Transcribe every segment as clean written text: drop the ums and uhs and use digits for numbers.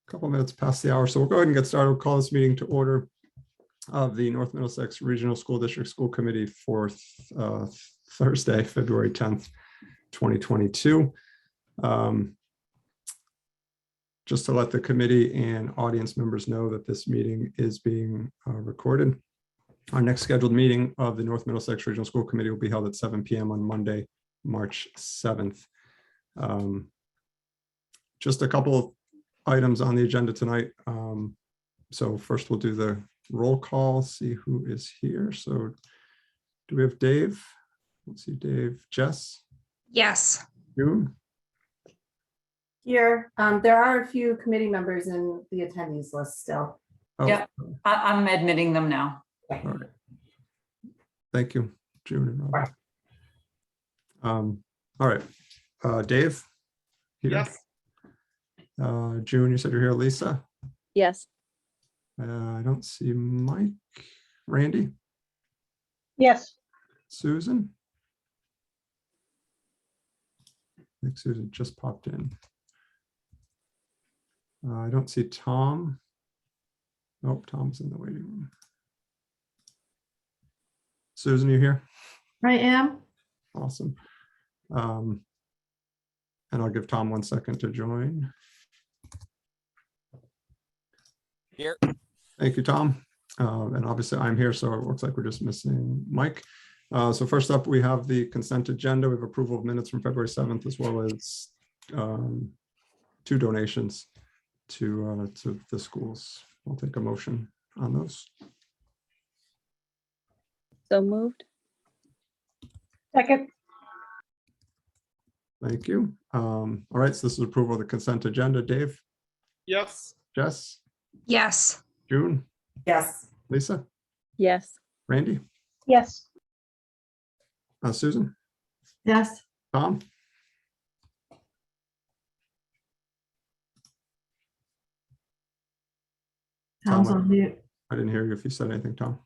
couple minutes past the hour, so we'll go ahead and get started. We'll call this meeting to order of the North Middlesex Regional School District School Committee for Thursday, February 10th, 2022. Just to let the committee and audience members know that this meeting is being recorded. Our next scheduled meeting of the North Middlesex Regional School Committee will be held at 7 p.m. on Monday, March 7th. Just a couple of items on the agenda tonight. So first we'll do the roll call, see who is here. So do we have Dave? Let's see, Dave. Jess? Yes. June? Here, there are a few committee members in the attendees list still. Oh, Yep. I'm admitting them now. all right. Thank you, June and Robert. All right, Dave? Here? Yes. June, you said you're here. Lisa? Yes. I don't see Mike. Randy? Yes. Susan? I think Susan just popped in. I don't see Tom. Nope, Tom's in the waiting room. Susan, you here? I am. Awesome. And I'll give Tom 1 second to join. Here. Thank you, Tom. And obviously I'm here, so it looks like we're just missing Mike. So first up, we have the consent agenda. We have approval of minutes from February 7th, as well as 2 donations to the schools. I'll take a motion on those. So moved. Second. Thank you. All right, so this is approval of the consent agenda. Dave? Yes. Jess? Yes. June? Yes. Lisa? Yes. Randy? Yes. Susan? Yes. Tom? Tom's on mute. I didn't hear you if you said anything, Tom.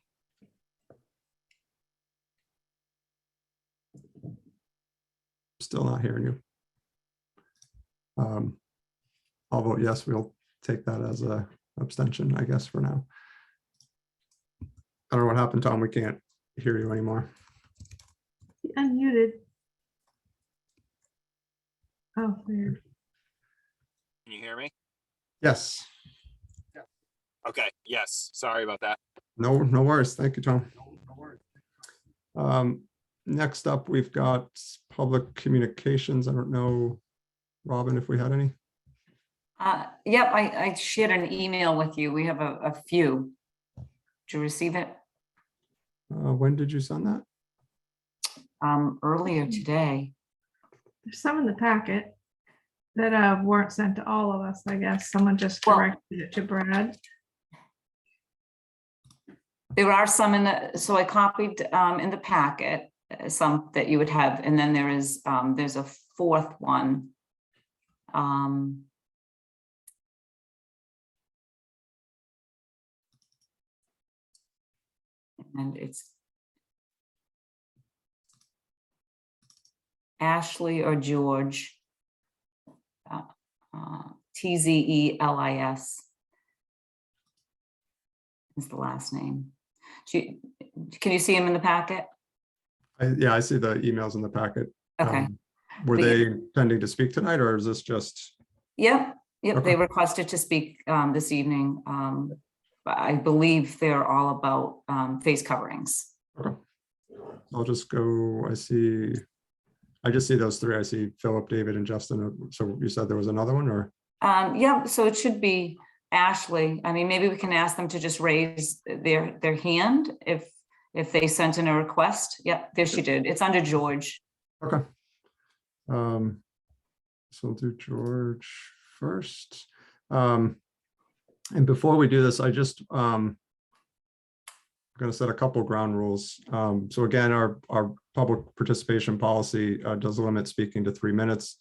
Still not hearing you. I'll vote yes. We'll take that as a abstention, I guess, for now. I don't know what happened, Tom. We can't hear you anymore. Unmuted. Oh, weird. Can you hear me? Yes. Okay. Yes. Sorry about that. No worries. Thank you, Tom. Next up, we've got public communications. I don't know, Robin, if we had any. Yep, I shared an email with you. We have a few. Did you receive it? When did you send that? Earlier today. There's some in the packet that weren't sent to all of us, I guess. Someone just Well- directed it to Brad. There are some in the, so I copied in the packet, some that you would have, and then there's a 4th one. And it's Ashley or George, Tzelis is the last name. Can you see him in the packet? Yeah, I see the emails in the packet. Okay. Were But they intending to speak tonight, or is this just? Yep, Okay. they requested to speak this evening. I believe they're all about face coverings. Okay. I'll just go, I just see those 3. I see Philip, David, and Justin. So you said there was another one, or? Yeah, so it should be Ashley. I mean, maybe we can ask them to just raise their hand if they sent in a request. Yep, there she did. It's under George. Okay. So we'll do George first. And before we do this, I just I'm going to set a couple ground rules. So again, our public participation policy does limit speaking to 3 minutes.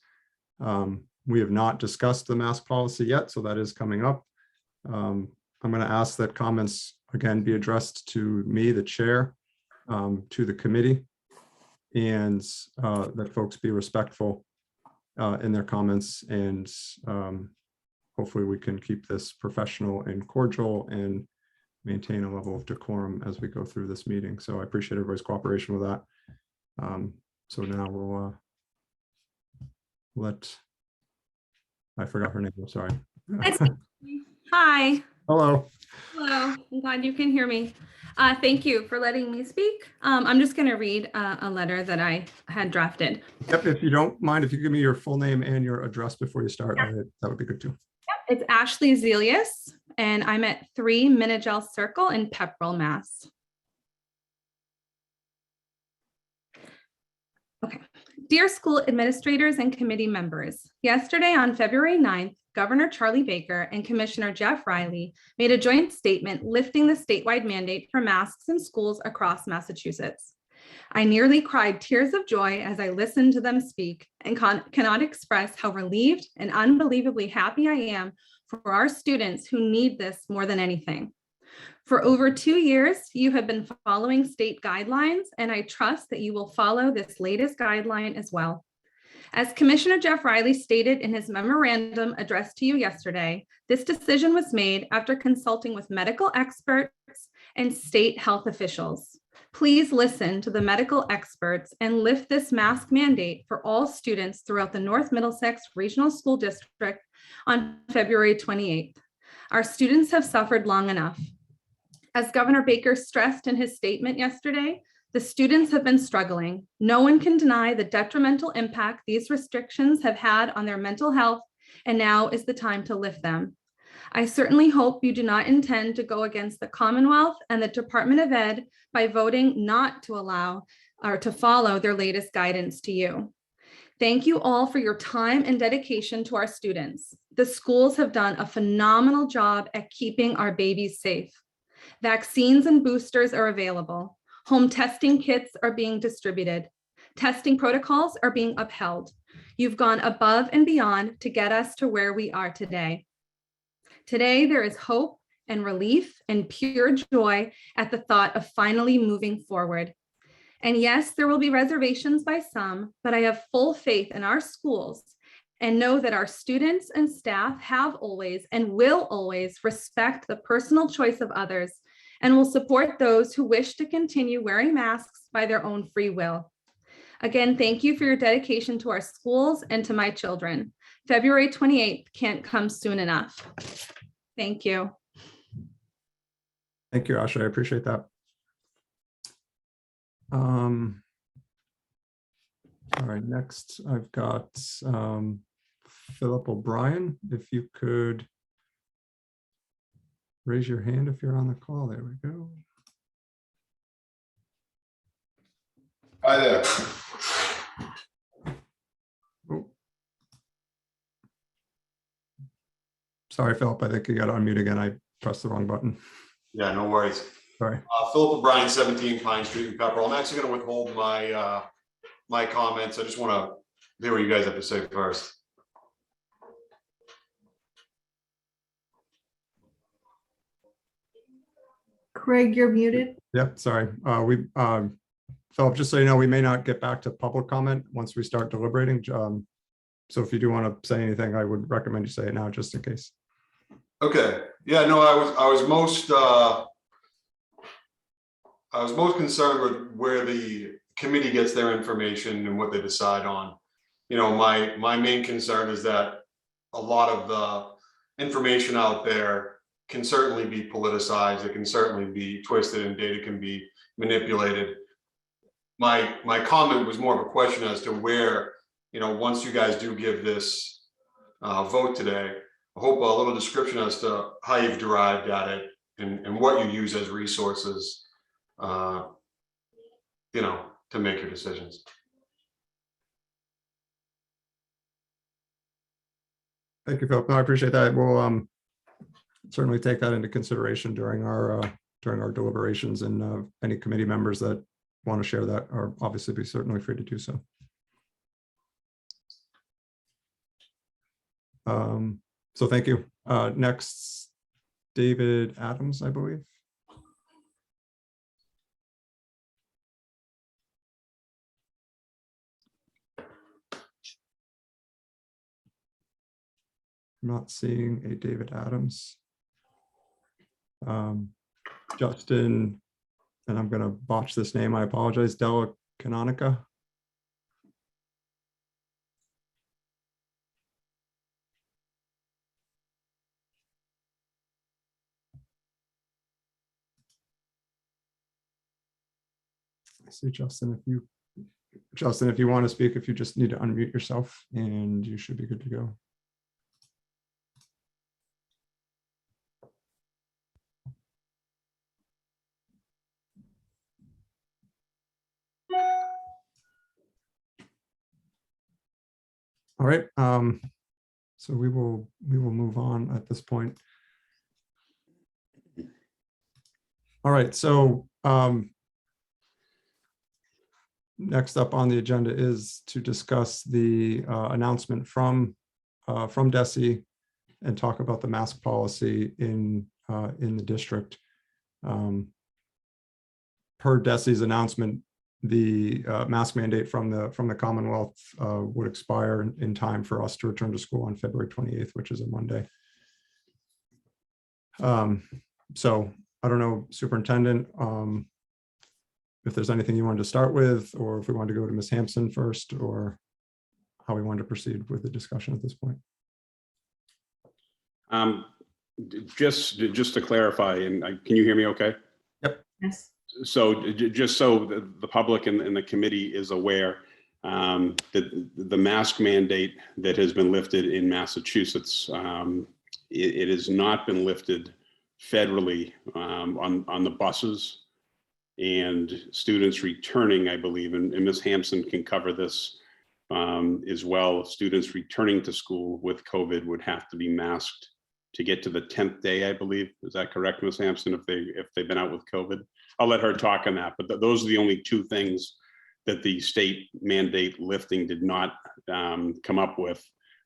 We have not discussed the mask policy yet, so that is coming up. I'm going to ask that comments again be addressed to me, the chair, to the committee, and that folks be respectful in their comments and hopefully we can keep this professional and cordial and maintain a level of decorum as we go through this meeting. So I appreciate everybody's cooperation with that. So now we'll I forgot her name, I'm sorry. Hi. Hello. Hello. I'm glad you can hear me. Thank you for letting me speak. I'm just going to read a letter that I had drafted. Yep, if you don't mind, if you give me your full name and your address before you start, that would be good too. It's Ashley Zelius, and I'm at 3 Minigel Circle in Pepperell, Mass. Okay. Dear school administrators and committee members, yesterday on February 9th, Governor Charlie Baker and Commissioner Jeff Riley made a joint statement lifting the statewide mandate for masks in schools across Massachusetts. I nearly cried tears of joy as I listened to them speak and cannot express how relieved and unbelievably happy I am for our students who need this more than anything. For over 2 years, you have been following state guidelines, and I trust that you will follow this latest guideline as well. As Commissioner Jeff Riley stated in his memorandum addressed to you yesterday, this decision was made after consulting with medical experts and state health officials. Please listen to the medical experts and lift this mask mandate for all students throughout the North Middlesex Regional School District on February 28th. Our students have suffered long enough. As Governor Baker stressed in his statement yesterday, the students have been struggling. No one can deny the detrimental impact these restrictions have had on their mental health, and now is the time to lift them. I certainly hope you do not intend to go against the Commonwealth and the Department of Ed by voting not to allow or to follow their latest guidance to you. Thank you all for your time and dedication to our students. The schools have done a phenomenal job at keeping our babies safe. Vaccines and boosters are available. Home testing kits are being distributed. Testing protocols are being upheld. You've gone above and beyond to get us to where we are today. Today, there is hope and relief and pure joy at the thought of finally moving forward. And yes, there will be reservations by some, but I have full faith in our schools and know that our students and staff have always and will always respect the personal choice of others and will support those who wish to continue wearing masks by their own free will. Again, thank you for your dedication to our schools and to my children. February 28th can't come soon enough. Thank you. Thank you, Asha. I appreciate that. All right, next I've got Philip O'Brien. If you could raise your hand if you're on the call. There we go. Hi there. Oh. Sorry, Philip, I think you got to unmute again. I pressed the wrong button. Yeah, no worries. Sorry. Philip O'Brien, 17 Pine Street in Pepperell. I'm actually going to withhold my my comments. I just want to hear what you guys have to say first. Craig, you're muted. Yep, sorry. Philip, just so you know, we may not get back to public comment once we start deliberating. So if you do want to say anything, I would recommend you say it now just in case. Okay. Yeah, no, I was most concerned with where the committee gets their information and what they decide on. You know, my main concern is that a lot of the information out there can certainly be politicized. It can certainly be twisted, and data can be manipulated. My comment was more of a question as to where, you know, once you guys do give this vote today, I hope a little description as to how you've derived at it and what you use as resources, you know, to make your decisions. Thank you, Philip. No, I appreciate that. We'll certainly take that into consideration during our deliberations, and any committee members that want to share that are obviously be certainly free to do so. So thank you. Next, David Adams, I believe. I'm not seeing a David Adams. Justin, and I'm going to botch this name, I apologize, Della Canonica. I see Justin, if you want to speak, if you just need to unmute yourself and you should be good to go. All right, so we will move on at this point. All right, so next up on the agenda is to discuss the announcement from DESE and talk about the mask policy in the district. Per DESE's announcement, the mask mandate from the Commonwealth would expire in time for us to return to school on February 28th, which is a Monday. So I don't know, Superintendent, if there's anything you wanted to start with, or if we want to go to Ms. Hampson first, or how we want to proceed with the discussion at this point. Just to clarify, and can you hear me okay? Yes. So just so the public and the committee is aware, that the mask mandate that has been lifted in Massachusetts, it has not been lifted federally on the buses and students returning, I believe, and Ms. Hampson can cover this as well. Students returning to school with COVID would have to be masked to get to the 10th day, I believe. Is that correct, Ms. Hampson, if they've been out with COVID? I'll let her talk on that, but those are the only two things that the state mandate lifting did not come up with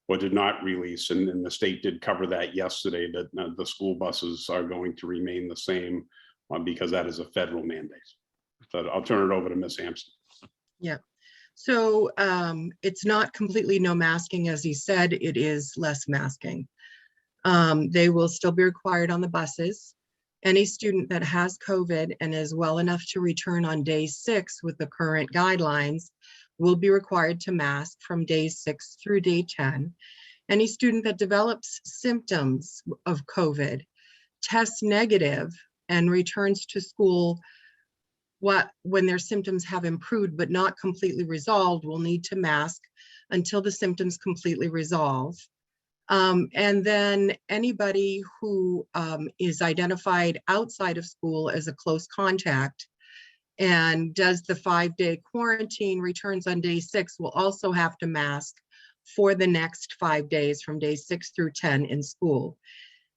or did not release. And the state did cover that yesterday, that the school buses are going to remain the same because that is a federal mandate. So I'll turn it over to Ms. Hampson. Yeah, so it's not completely no masking, as he said, it is less masking. They will still be required on the buses. Any student that has COVID and is well enough to return on day 6 with the current guidelines will be required to mask from day 6 through day 10. Any student that develops symptoms of COVID, tests negative, and returns to school when their symptoms have improved but not completely resolved will need to mask until the symptoms completely resolve. And then anybody who is identified outside of school as a close contact and does the 5-day quarantine, returns on day 6, will also have to mask for the next 5 days from day 6 through 10 in school.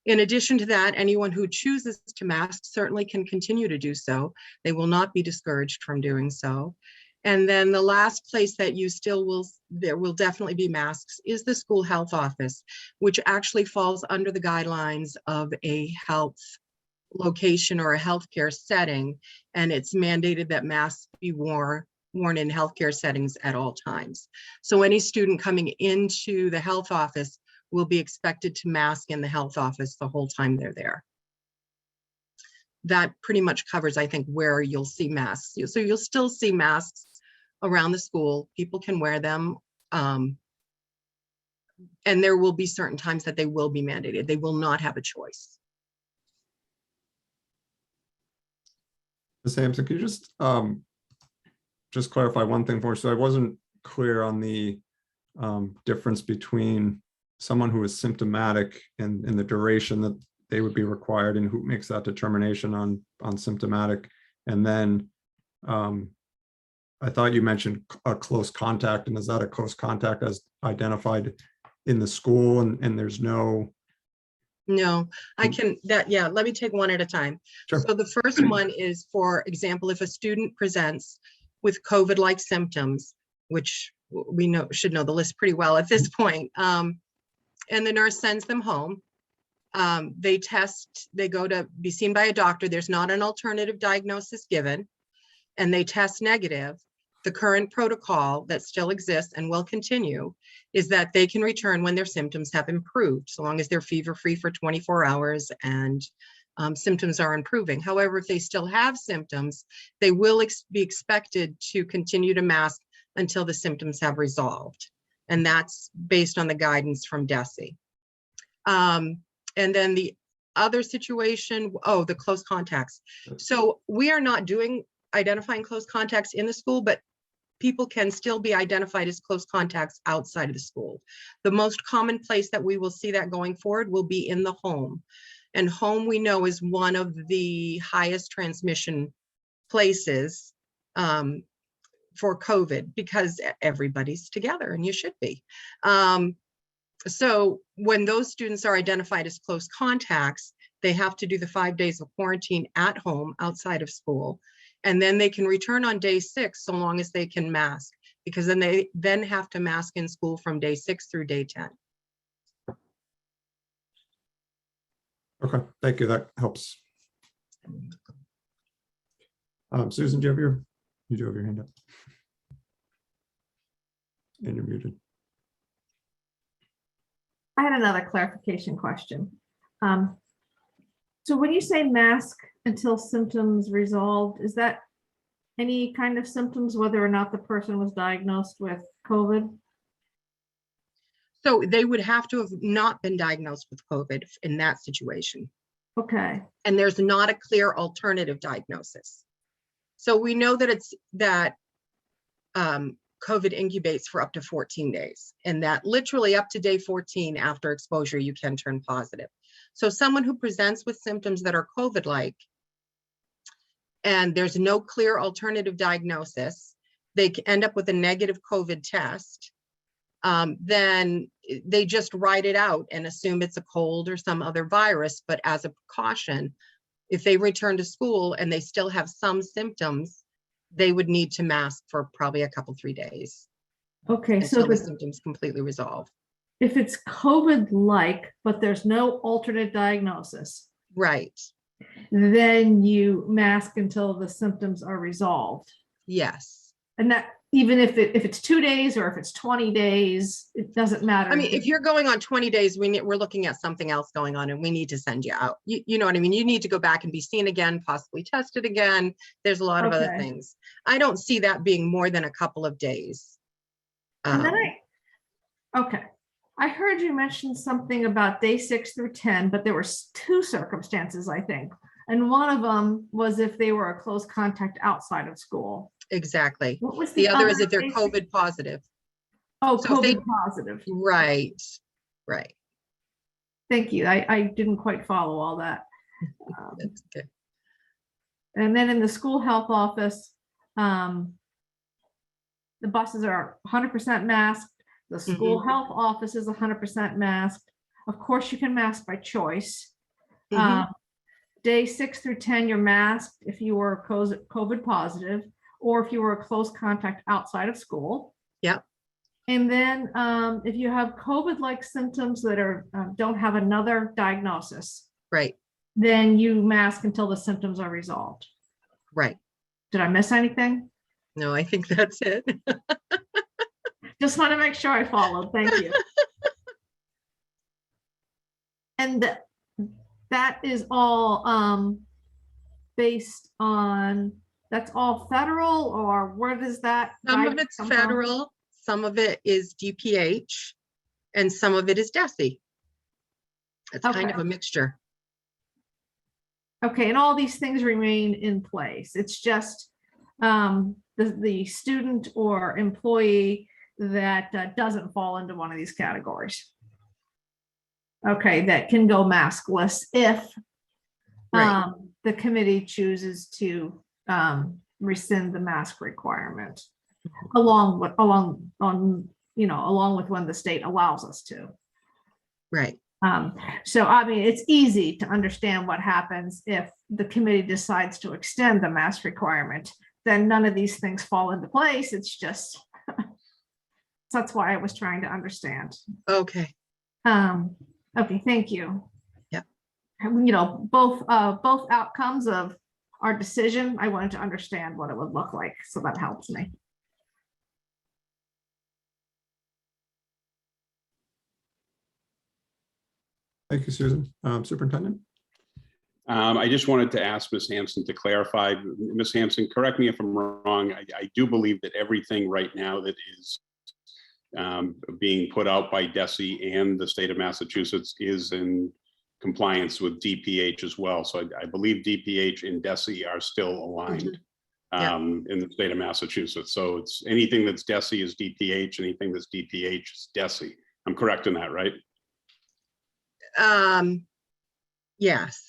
In addition to that, anyone who chooses to mask certainly can continue to do so. They will not be discouraged from doing so. And then the last place that you there will definitely be masks is the school health office, which actually falls under the guidelines of a health location or a healthcare setting. And it's mandated that masks be worn in healthcare settings at all times. So any student coming into the health office will be expected to mask in the health office the whole time they're there. That pretty much covers, I think, where you'll see masks. So you'll still see masks around the school. People can wear them. And there will be certain times that they will be mandated. They will not have a choice. Ms. Hampson, could you just clarify one thing for us? So I wasn't clear on the difference between someone who is symptomatic and the duration that they would be required and who makes that determination on symptomatic. And then I thought you mentioned a close contact, and is that a close contact as identified in the school and there's no? No, yeah, let me take one at a time. Sure. So the first one is, for example, if a student presents with COVID-like symptoms, which we should know the list pretty well at this point, and the nurse sends them home, they test, they go to be seen by a doctor, there's not an alternative diagnosis given, and they test negative, the current protocol that still exists and will continue is that they can return when their symptoms have improved, so long as they're fever-free for 24 hours and symptoms are improving. However, if they still have symptoms, they will be expected to continue to mask until the symptoms have resolved. And that's based on the guidance from DESE. And then the other situation, oh, the close contacts. So we are not doing identifying close contacts in the school, but people can still be identified as close contacts outside of the school. The most common place that we will see that going forward will be in the home. And home, we know, is one of the highest transmission places for COVID because everybody's together, and you should be. So when those students are identified as close contacts, they have to do the 5 days of quarantine at home outside of school. And then they can return on day 6 so long as they can mask, because then they then have to mask in school from day 6 through day 10. Okay, thank you. That helps. Susan, do you do have your hand up? And you're muted. I had another clarification question. So when you say mask until symptoms resolved, is that any kind of symptoms, whether or not the person was diagnosed with COVID? So they would have to have not been diagnosed with COVID in that situation. Okay. And there's not a clear alternative diagnosis. So we know that COVID incubates for up to 14 days, and that literally up to day 14 after exposure, you can turn positive. So someone who presents with symptoms that are COVID-like, and there's no clear alternative diagnosis, they end up with a negative COVID test, then they just write it out and assume it's a cold or some other virus. But as a precaution, if they return to school and they still have some symptoms, they would need to mask for probably a couple, 3 days. Okay, so until the symptoms completely resolve. if it's COVID-like, but there's no alternate diagnosis, Right. then you mask until the symptoms are resolved. Yes. And that, even if it's 2 days or if it's 20 days, it doesn't matter. I mean, if you're going on 20 days, we're looking at something else going on and we need to send you out. You know what I mean? You need to go back and be seen again, possibly tested again. There's a lot of other Okay. things. I don't see that being more than a couple of days. And then okay. I heard you mention something about day 6 through 10, but there were 2 circumstances, I think. And one of them was if they were a close contact outside of school. Exactly. What was The other is if they're basic- COVID positive. Oh, so if they- COVID positive. Right. Right. Thank you. I didn't quite follow all that. That's good. And then in the school health office, the buses are 100% masked. The school health office is 100% masked. Of course, you can mask by choice. Day 6 through 10, you're masked if you were COVID positive, or if you were a close contact outside of school. Yep. And then if you have COVID-like symptoms that are don't have another diagnosis, Right. then you mask until the symptoms are resolved. Right. Did I miss anything? No, I think that's it. Just want to make sure I followed. Thank you. And that is all based on, that's all federal, or where does that? Some of guidance it's come from? federal, some of it is DPH, and some of it is DESE. It's kind Okay. of a mixture. Okay, and all these things remain in place. It's just the student or employee that doesn't fall into one of these categories. Okay, that can go maskless if Right. the committee chooses to rescind the mask requirement along with when the state allows us to. Right. So I mean, it's easy to understand what happens if the committee decides to extend the mask requirement. Then none of these things fall into place. It's just that's why I was trying to understand. Okay. Okay, thank you. Yep. Both outcomes of our decision, I wanted to understand what it would look like, so that helps me. Thank you, Susan. Superintendent? I just wanted to ask Ms. Hanson to clarify. Ms. Hanson, correct me if I'm wrong. I do believe that everything right now that is being put out by DESE and the state of Massachusetts is in compliance with DPH as well. So I believe DPH and DESE are still aligned Yeah. in the state of Massachusetts. So it's anything that's DESE is DPH, anything that's DPH is DESE. I'm correct in that, right? Yes.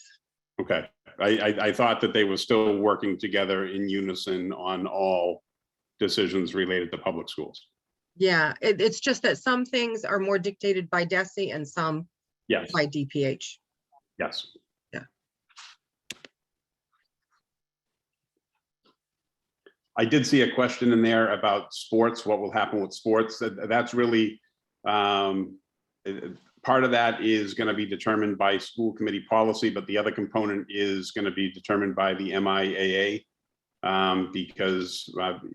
Okay. I thought that they were still working together in unison on all decisions related to public schools. Yeah, it's just that some things are more dictated by DESE and some Yes, by DPH. yes. Yeah. I did see a question in there about sports, what will happen with sports. That's really, part of that is going to be determined by school committee policy, but the other component is going to be determined by the MIAA. Because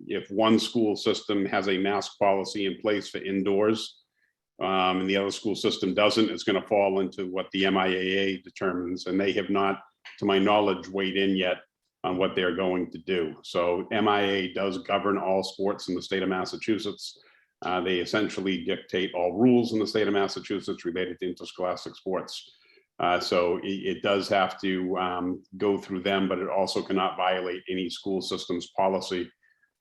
if one school system has a mask policy in place for indoors, and the other school system doesn't, it's going to fall into what the MIAA determines, and they have not, to my knowledge, weighed in yet on what they're going to do. So MIAA does govern all sports in the state of Massachusetts. They essentially dictate all rules in the state of Massachusetts related to interscholastic sports. So it does have to go through them, but it also cannot violate any school system's policy,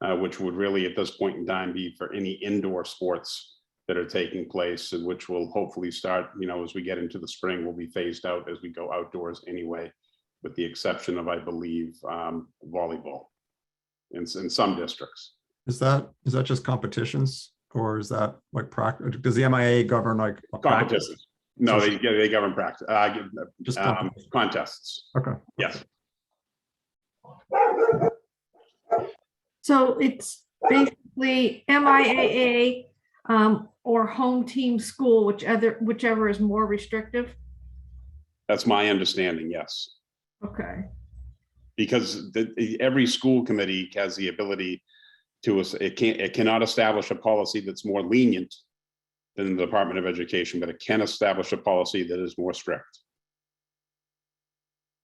which would really at this point in time be for any indoor sports that are taking place, and which will hopefully start, as we get into the spring, will be phased out as we go outdoors anyway, with the exception of, I believe, volleyball in some districts. Is that just competitions, or is that like practice? Does the MIA govern like a practice? Competitions. No, So- they govern practice, Just contests. Okay. Yes. So it's basically MIAA or home team school, whichever is more restrictive. That's my understanding, yes. Okay. Because every school committee has the ability to, it cannot establish a policy that's more lenient than the Department of Education, but it can establish a policy that is more strict.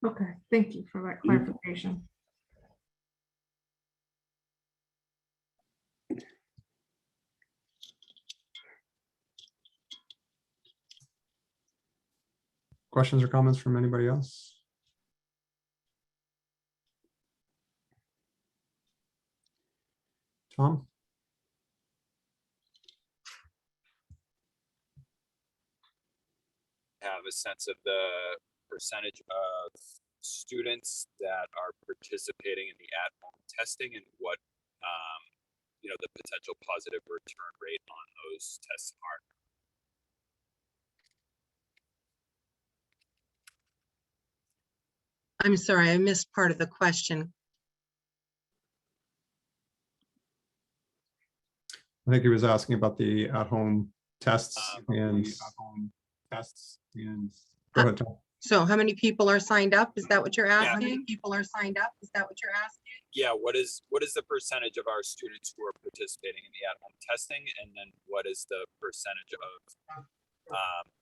Okay, thank you for that clarification. Questions or comments from anybody else? Tom? Have a sense of the percentage of students that are participating in the at-home testing and what, the potential positive return rate on those tests are. I'm sorry, I missed part of the question. I think he was asking about the at-home tests and. Go ahead, Tom. So how many people are signed up? Is that what you're asking? How many people are signed up? Is that what you're asking? Yeah, what is the percentage of our students who are participating in the at-home testing, and then what is the percentage of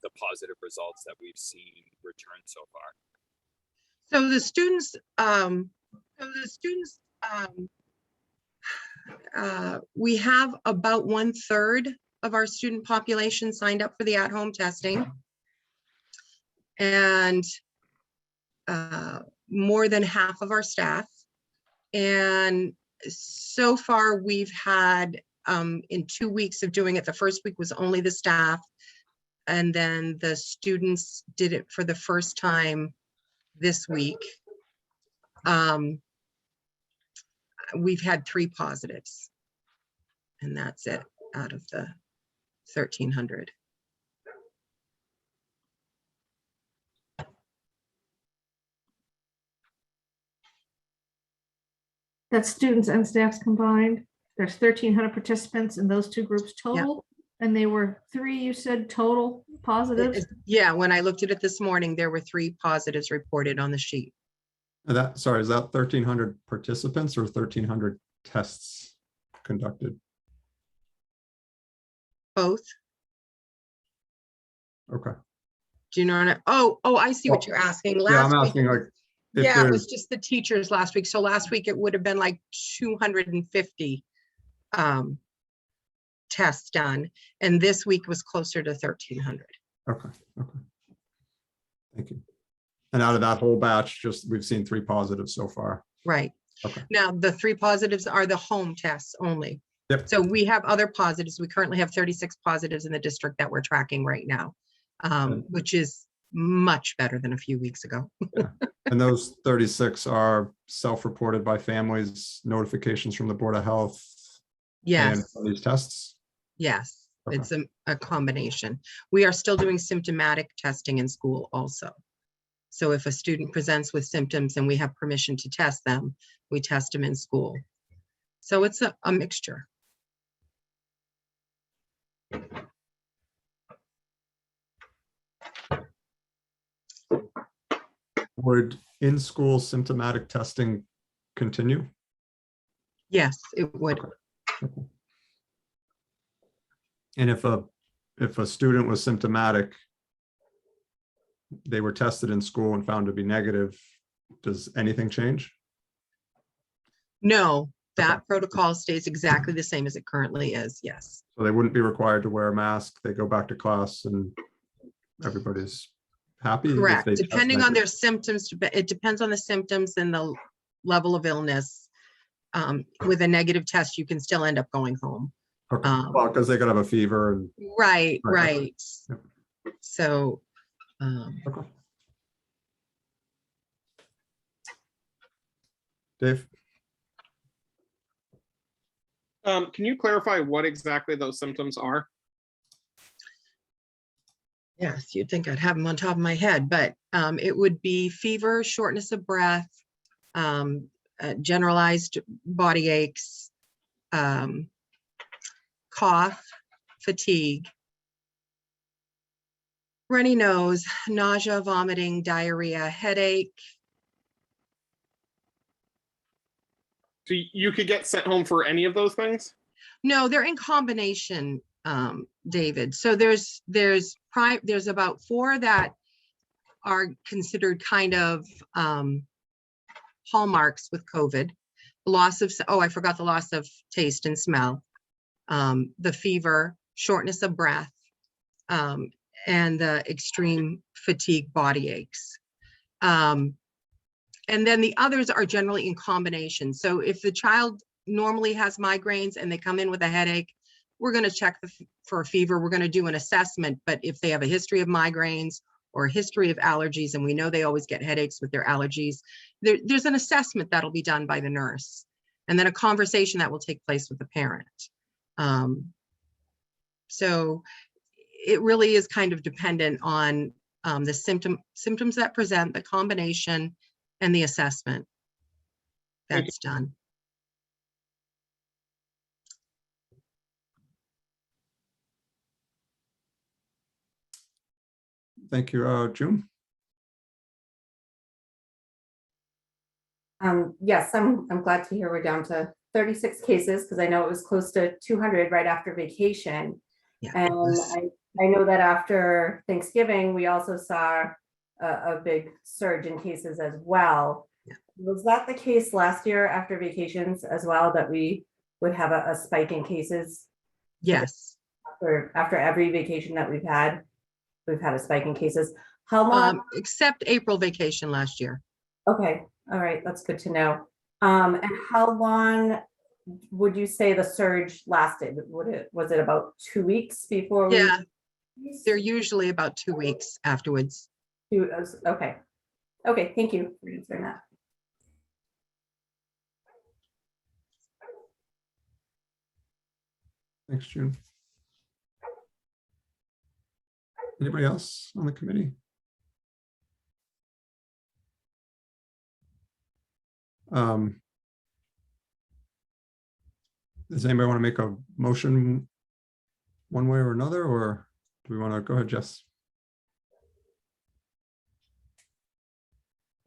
the positive results that we've seen return so far? So the students, we have about 1/3 of our student population signed up for the at-home testing. And more than half of our staff. And so far we've had, in 2 weeks of doing it, the first week was only the staff. And then the students did it for the first time this week. We've had 3 positives. And that's it out of the 1,300. That's students and staffs combined. There's 1,300 participants in those 2 groups total. And they were 3, you said, total positives? Yeah, when I looked at it this morning, there were 3 positives reported on the sheet. Is that 1,300 participants or 1,300 tests conducted? Both. Okay. Do you know what? I see what you're asking. Yeah, I'm Last week, asking like, if yeah, it was there's, just the teachers last week. So last week it would have been like 250 tests done. And this week was closer to 1,300. okay, okay. Thank you. And out of that whole batch, just, we've seen 3 positives so far. Right. Okay. Now, the 3 positives are the home tests only. Yep. So we have other positives. We currently have 36 positives in the district that we're tracking right now, which is much better than a few weeks ago. And those 36 are self-reported by families, notifications from the Board of Health. And Yes, these tests. yes, Okay. it's a combination. We are still doing symptomatic testing in school also. So if a student presents with symptoms and we have permission to test them, we test them in school. So it's a mixture. Would in-school symptomatic testing continue? Yes, it would. And if a student was symptomatic, they were tested in school and found to be negative, does anything change? No, that protocol stays exactly the same as it currently is. Yes. So they wouldn't be required to wear a mask, they go back to class and everybody's happy? if Correct. they test Depending on negative? their symptoms, it depends on the symptoms and the level of illness. With a negative test, you can still end up going home. Okay, well, because they could have a fever and. Right, Right, okay. right. Yep. So, Okay. Dave? Can you clarify what exactly those symptoms are? yes, you'd think I'd have them on top of my head, but it would be fever, shortness of breath, generalized body aches, cough, fatigue, runny nose, nausea, vomiting, diarrhea, headache. So you could get sent home for any of those things? No, they're in combination, David. So there's about 4 that are considered kind of hallmarks with COVID. Loss of, I forgot the loss of taste and smell, the fever, shortness of breath, and the extreme fatigue, body aches. And then the others are generally in combination. So if the child normally has migraines and they come in with a headache, we're going to check for a fever. We're going to do an assessment. But if they have a history of migraines or a history of allergies, and we know they always get headaches with their allergies, there's an assessment that'll be done by the nurse, and then a conversation that will take place with the parent. So it really is kind of dependent on the symptoms that present, the combination, and the assessment that's done. Thank you, June. Yes, I'm glad to hear we're down to 36 cases, because I know it was close to 200 right after vacation. Yeah, And I know that after Thanksgiving, we also saw a big surge in cases as well. Yeah. Was that the case last year after vacations as well, that we would have a spike in cases? Yes. After every vacation that we've had a spike in cases. How long? Except April vacation last year. Okay, all right, that's good to know. And how long would you say the surge lasted? Was it about 2 weeks before? Yeah, they're usually about 2 weeks afterwards. Okay. Okay, thank you for answering that. Thanks, June. Anybody else on the committee? Does anybody want to make a motion one way or another, or do we want to go ahead, Jess?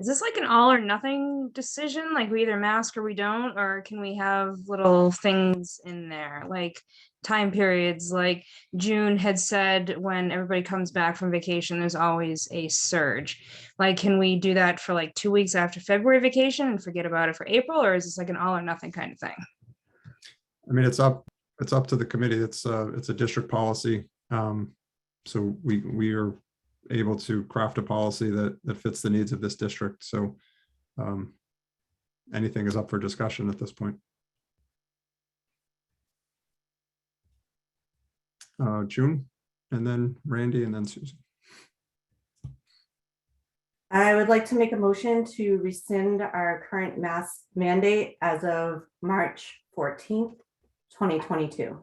Is this like an all or nothing decision? Like we either mask or we don't, or can we have little things in there, like time periods? Like June had said, when everybody comes back from vacation, there's always a surge. Like, can we do that for like 2 weeks after February vacation and forget about it for April? Or is this like an all or nothing kind of thing? I mean, it's up to the committee. It's a district policy. So we are able to craft a policy that fits the needs of this district. So anything is up for discussion at this point. June, and then Randy, and then Susan. I would like to make a motion to rescind our current mask mandate as of March 14th, 2022.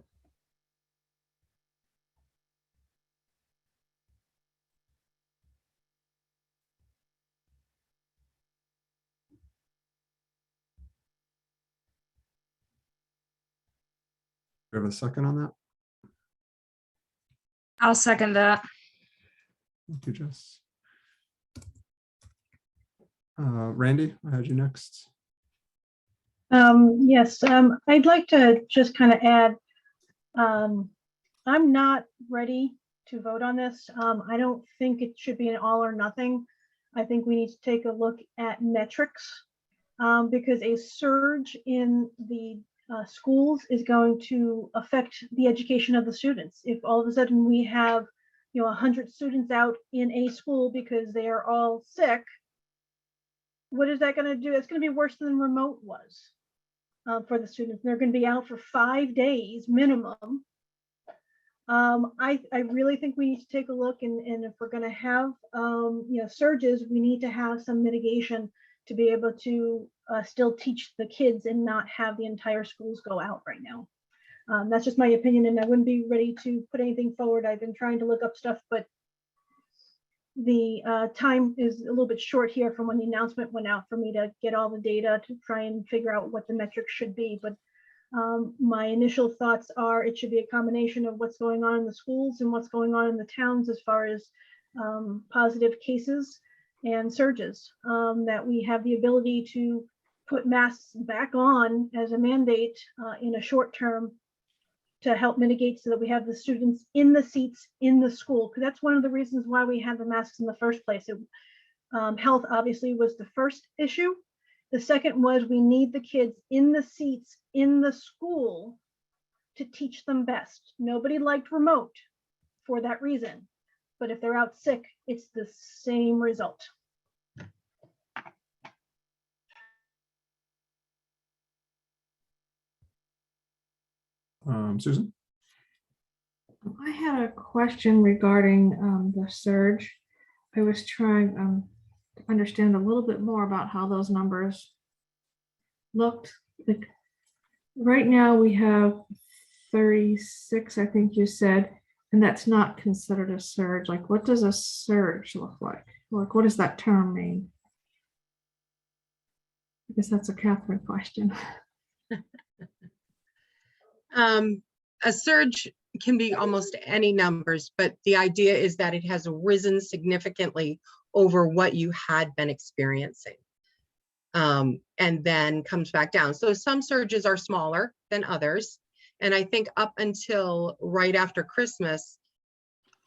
Do we have a second on that? I'll second that. Thank you, Jess. Randy, I had you next. Yes, I'd like to just kind of add, I'm not ready to vote on this. I don't think it should be an all or nothing. I think we need to take a look at metrics, because a surge in the schools is going to affect the education of the students. If all of a sudden we have, 100 students out in a school because they are all sick, what is that going to do? It's going to be worse than remote was for the students. They're going to be out for 5 days minimum. I really think we need to take a look, and if we're going to have surges, we need to have some mitigation to be able to still teach the kids and not have the entire schools go out right now. That's just my opinion, and I wouldn't be ready to put anything forward. I've been trying to look up stuff, but the time is a little bit short here from when the announcement went out for me to get all the data to try and figure out what the metrics should be. But my initial thoughts are it should be a combination of what's going on in the schools and what's going on in the towns as far as positive cases and surges, that we have the ability to put masks back on as a mandate in a short term to help mitigate, so that we have the students in the seats in the school, because that's one of the reasons why we had the masks in the first place. Health obviously was the first issue. The second was we need the kids in the seats in the school to teach them best. Nobody liked remote for that reason, but if they're out sick, it's the same result. Susan? I had a question regarding the surge. I was trying to understand a little bit more about how those numbers looked. Like right now we have 36, I think you said, and that's not considered a surge. Like, what does a surge look like? Like, what does that term mean? I guess that's a Catherine question. A surge can be almost any numbers, but the idea is that it has risen significantly over what you had been experiencing, and then comes back down. So some surges are smaller than others. And I think up until right after Christmas,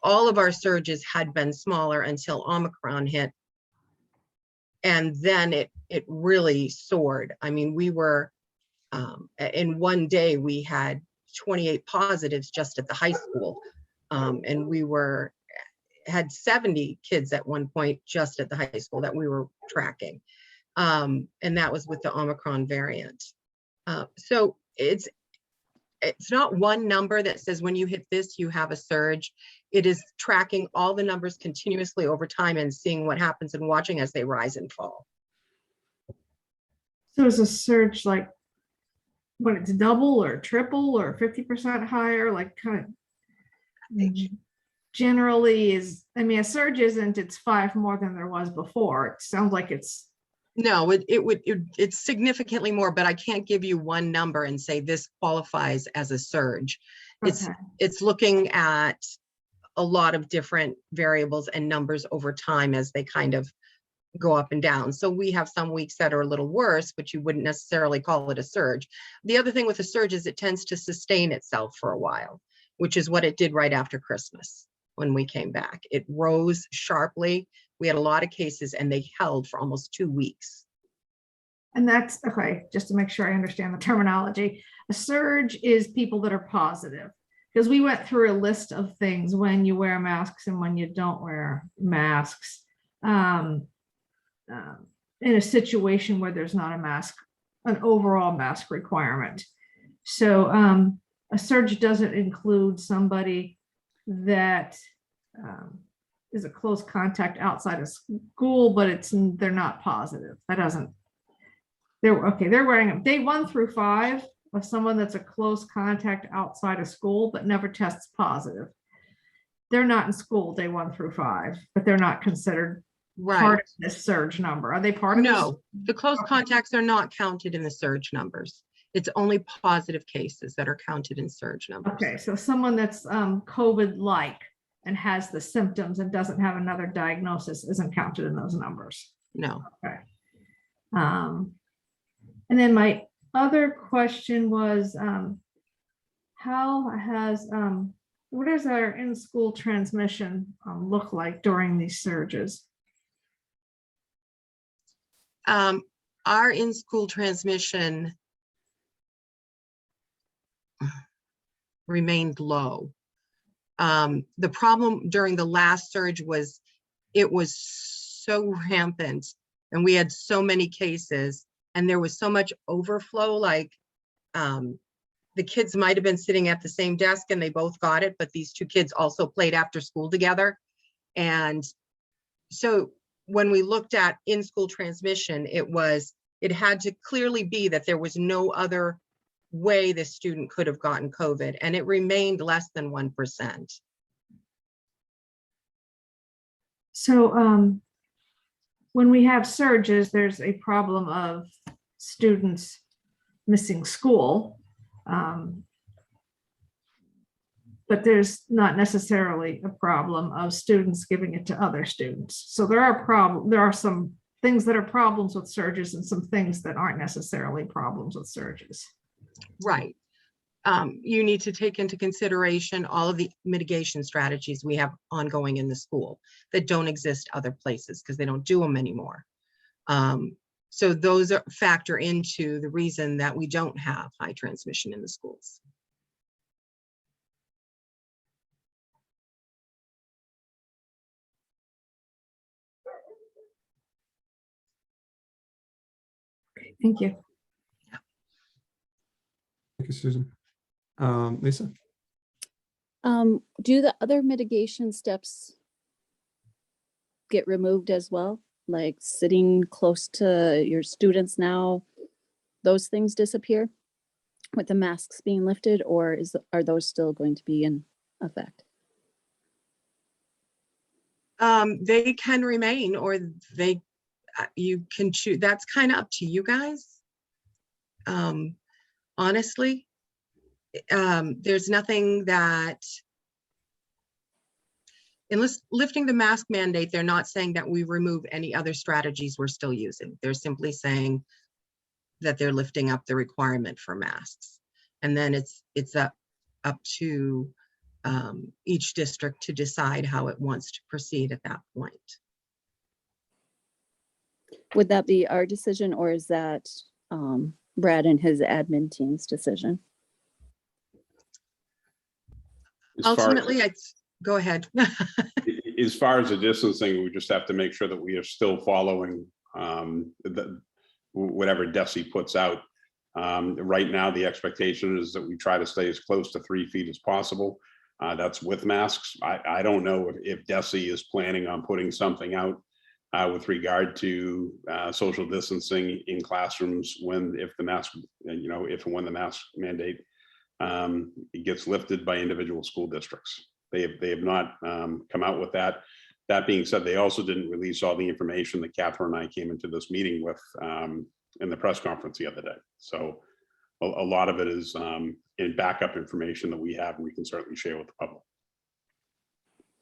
all of our surges had been smaller until Omicron hit. And then it really soared. I mean, we were, in one day, we had 28 positives just at the high school. And we had 70 kids at one point just at the high school that we were tracking. And that was with the Omicron variant. So it's not one number that says when you hit this, you have a surge. It is tracking all the numbers continuously over time and seeing what happens and watching as they rise and fall. So is a surge like when it's double or triple or 50% higher, like kind of generally is, I mean, a surge isn't, it's 5 more than there was before. It sounds like it's. No, it's significantly more, but I can't give you one number and say this qualifies as a surge. Okay. It's looking at a lot of different variables and numbers over time as they kind of go up and down. So we have some weeks that are a little worse, but you wouldn't necessarily call it a surge. The other thing with a surge is it tends to sustain itself for a while, which is what it did right after Christmas when we came back. It rose sharply. We had a lot of cases and they held for almost 2 weeks. And that's, okay, just to make sure I understand the terminology. A surge is people that are positive. Because we went through a list of things when you wear masks and when you don't wear masks. In a situation where there's not a mask, an overall mask requirement. So a surge doesn't include somebody that is a close contact outside of school, but they're not positive. That doesn't, they're wearing them day 1 through 5 of someone that's a close contact outside of school, but never tests positive. They're not in school day 1 through 5, but they're not considered part of this surge number. Are they part of this? No, the close contacts are not counted in the surge numbers. It's only positive cases that are counted in surge numbers. Okay, so someone that's COVID-like and has the symptoms and doesn't have another diagnosis isn't counted in those numbers. No. Okay. And then my other question was, what does our in-school transmission look like during these surges? Our in-school transmission remained low. The problem during the last surge was it was so rampant and we had so many cases and there was so much overflow, like the kids might have been sitting at the same desk and they both got it, but these 2 kids also played after school together. And so when we looked at in-school transmission, it had to clearly be that there was no other way the student could have gotten COVID, and it remained less than 1%. So when we have surges, there's a problem of students missing school. But there's not necessarily a problem of students giving it to other students. So there are some things that are problems with surges and some things that aren't necessarily problems with surges. Right. You need to take into consideration all of the mitigation strategies we have ongoing in the school that don't exist other places because they don't do them anymore. So those factor into the reason that we don't have high transmission in the schools. Thank you. Thank you, Susan. Lisa? Do the other mitigation steps get removed as well? Like sitting close to your students now, those things disappear with the masks being lifted, or are those still going to be in effect? They can remain, or you can choose. That's kind of up to you guys. Honestly, there's nothing that, unless lifting the mask mandate, they're not saying that we remove any other strategies we're still using. They're simply saying that they're lifting up the requirement for masks. And then it's up to each district to decide how it wants to proceed at that point. Would that be our decision, or is that Brad and his admin team's decision? Ultimately, go ahead. As far as the distancing, we just have to make sure that we are still following whatever DESI puts out. Right now, the expectation is that we try to stay as close to 3 feet as possible. That's with masks. I don't know if DESI is planning on putting something out with regard to social distancing in classrooms if the mask, if and when the mask mandate it gets lifted by individual school districts. They have not come out with that. That being said, they also didn't release all the information that Catherine and I came into this meeting with in the press conference the other day. So a lot of it is in backup information that we have, and we can certainly share with the public.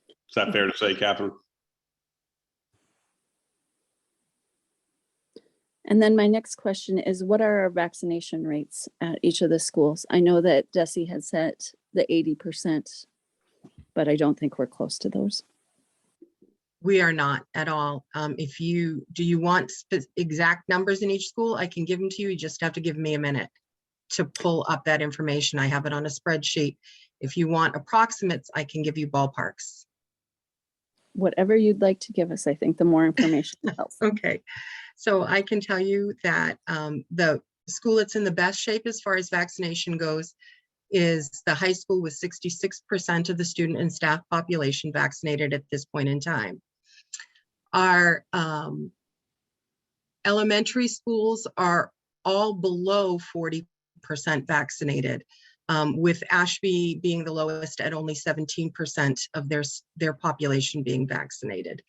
Is that fair to say, Catherine? And then my next question is, what are our vaccination rates at each of the schools? I know that Desi had set the 80%, but I don't think we're close to those. We are not at all. Do you want exact numbers in each school? I can give them to you. You just have to give me a minute to pull up that information. I have it on a spreadsheet. If you want approximates, I can give you ballparks. Whatever you'd like to give us, I think the more information helps. Okay, so I can tell you that the school that's in the best shape as far as vaccination goes is the high school, with 66% of the student and staff population vaccinated at this point in time. Our elementary schools are all below 40% vaccinated, with Ashby being the lowest at only 17% of their population being vaccinated.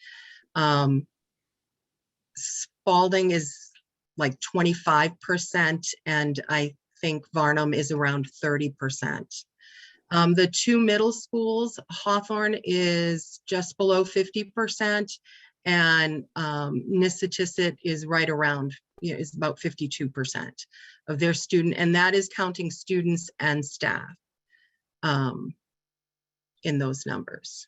Spalding is like 25%, and I think Varnum is around 30%. The two middle schools, Hawthorne is just below 50%, and Nissitissit is right around, is about 52% of their student, and that is counting students and staff in those numbers.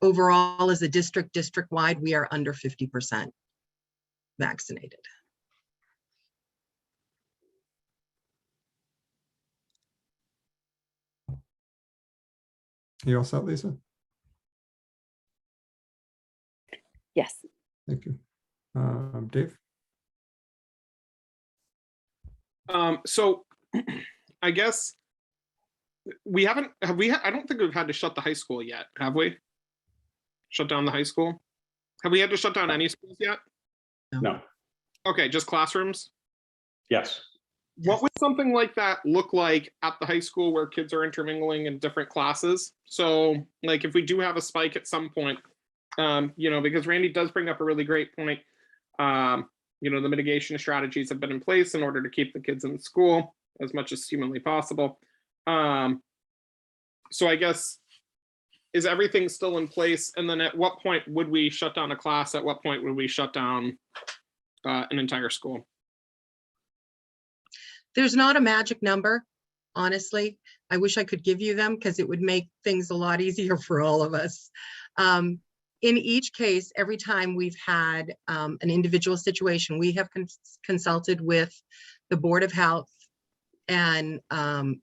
Overall, as a district-wide, we are under 50% vaccinated. You all set, Lisa? Yes. Thank you. Dave? So I guess we haven't, I don't think we've had to shut the high school yet, have we? Shut down the high school? Have we had to shut down any schools yet? No. Okay, just classrooms? Yes. What would something like that look like at the high school where kids are intermingling in different classes? So like if we do have a spike at some point, because Randy does bring up a really great point. The mitigation strategies have been in place in order to keep the kids in school as much as humanly possible. So I guess, is everything still in place? And then at what point would we shut down a class? At what point would we shut down an entire school? There's not a magic number, honestly. I wish I could give you them because it would make things a lot easier for all of us. In each case, every time we've had an individual situation, we have consulted with the Board of Health and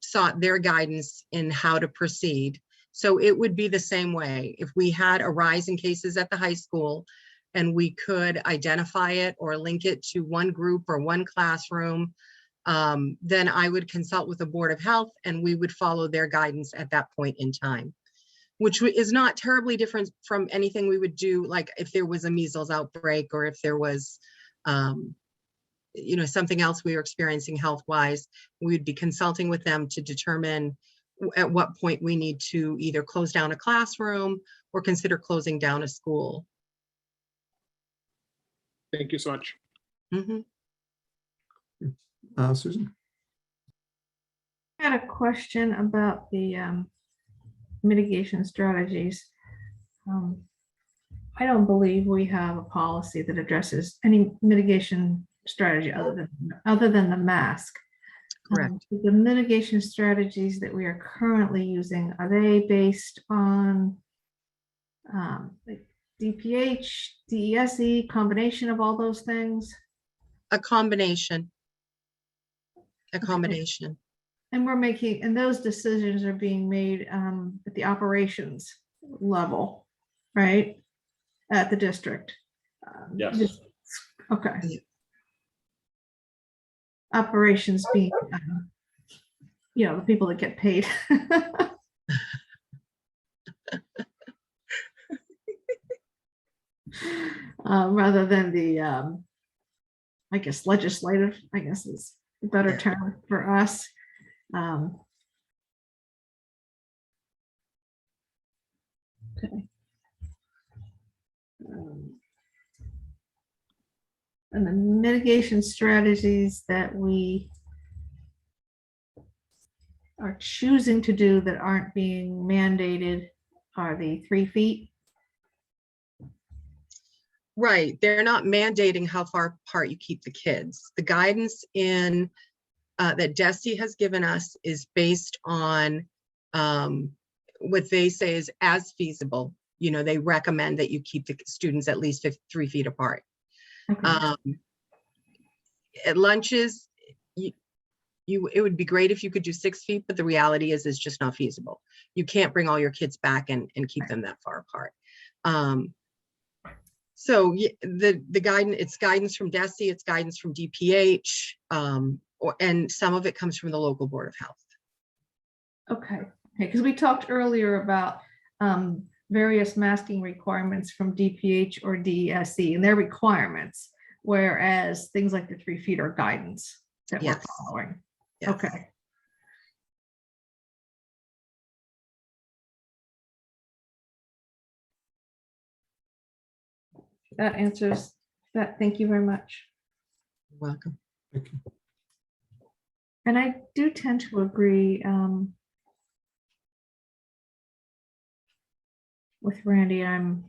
sought their guidance in how to proceed. So it would be the same way. If we had a rise in cases at the high school and we could identify it or link it to one group or one classroom, then I would consult with the Board of Health and we would follow their guidance at that point in time, which is not terribly different from anything we would do, like if there was a measles outbreak or if there was, something else we were experiencing health-wise. We'd be consulting with them to determine at what point we need to either close down a classroom or consider closing down a school. Thank you so much. Mm-hmm. Susan? I had a question about the mitigation strategies. I don't believe we have a policy that addresses any mitigation strategy other than the mask. Correct. The mitigation strategies that we are currently using, are they based on like DPH, DESE, combination of all those things? A combination. And we're making, and those decisions are being made at the operations level, right? At the district. Yes. Okay. Yeah. Operations being, the people that get paid. Rather than the, I guess, legislative, I guess is a better term for us. Okay. And the mitigation strategies that we are choosing to do that aren't being mandated are the 3 feet. Right, they're not mandating how far apart you keep the kids. The guidance in that DESE has given us is based on what they say is as feasible. You know, they recommend that you keep the students at least 3 feet apart. Okay. At lunches, it would be great if you could do 6 feet, but the reality is it's just not feasible. You can't bring all your kids back and keep them that far apart. So the guidance, it's guidance from DESE, it's guidance from DPH, and some of it comes from the local Board of Health. Okay, because we talked earlier about various masking requirements from DPH or DESE and their requirements, whereas things like the 3 feet are guidance that Yes. we're following. Yes. Okay. That answers that. Thank you very much. You're welcome. Thank you. And I do tend to agree with Randy. I'm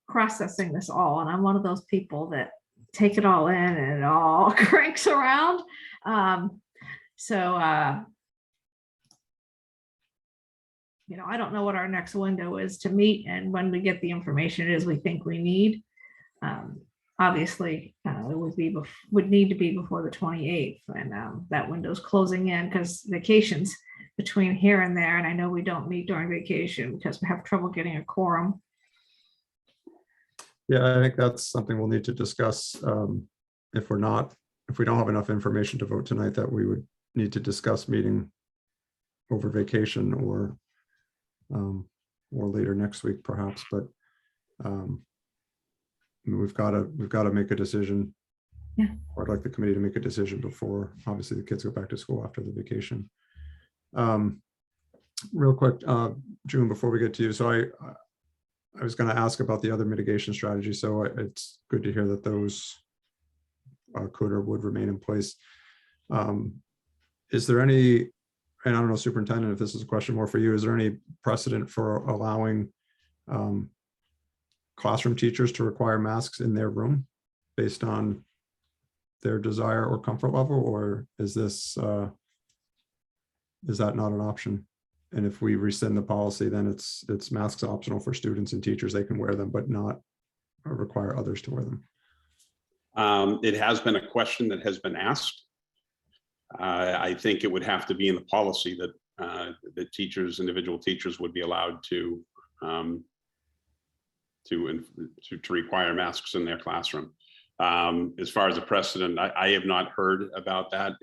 processing this all, and I'm one of those people that take it all in and it all cranks around. You know, I don't know what our next window is to meet, and when we get the information it is we think we need. Obviously, it would need to be before the 28th, and that window's closing in because vacations between here and there, and I know we don't meet during vacation because we have trouble getting a quorum. Yeah, I think that's something we'll need to discuss. If we don't have enough information to vote tonight, that we would need to discuss meeting over vacation or later next week perhaps, but we've got to make a decision. Yeah. Or I'd like the committee to make a decision before obviously the kids go back to school after the vacation. Real quick, June, before we get to you, so I was going to ask about the other mitigation strategies. So it's good to hear that those could or would remain in place. Is there any, and I don't know, Superintendent, if this is a question more for you, is there any precedent for allowing classroom teachers to require masks in their room based on their desire or comfort level, or is this is that not an option? And if we rescind the policy, then it's masks optional for students and teachers. They can wear them, but not require others to wear them. It has been a question that has been asked. I think it would have to be in the policy that the teachers, individual teachers, would be allowed to require masks in their classroom. As far as a precedent, I have not heard about that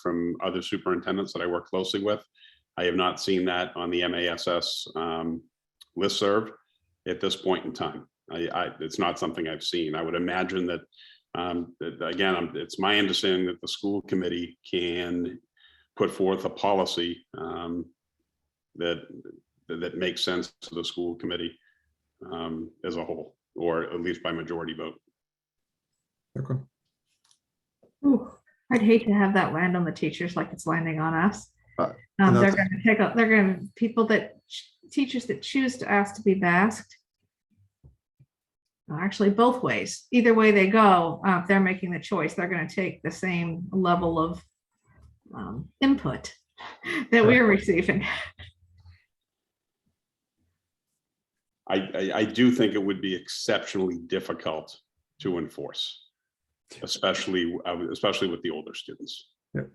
from other superintendents that I work closely with. I have not seen that on the MASS listserv at this point in time. It's not something I've seen. I would imagine that, again, it's my understanding that the school committee can put forth a policy that makes sense to the school committee as a whole, or at least by majority vote. Okay. Ooh, I'd hate to have that land on the teachers like it's landing on us. And They're that's- going to people that teachers that choose to ask to be masked. Actually, both ways. Either way they go, if they're making the choice, they're going to take the same level of input that we're receiving. I do think it would be exceptionally difficult to enforce, especially with the older students. Yep.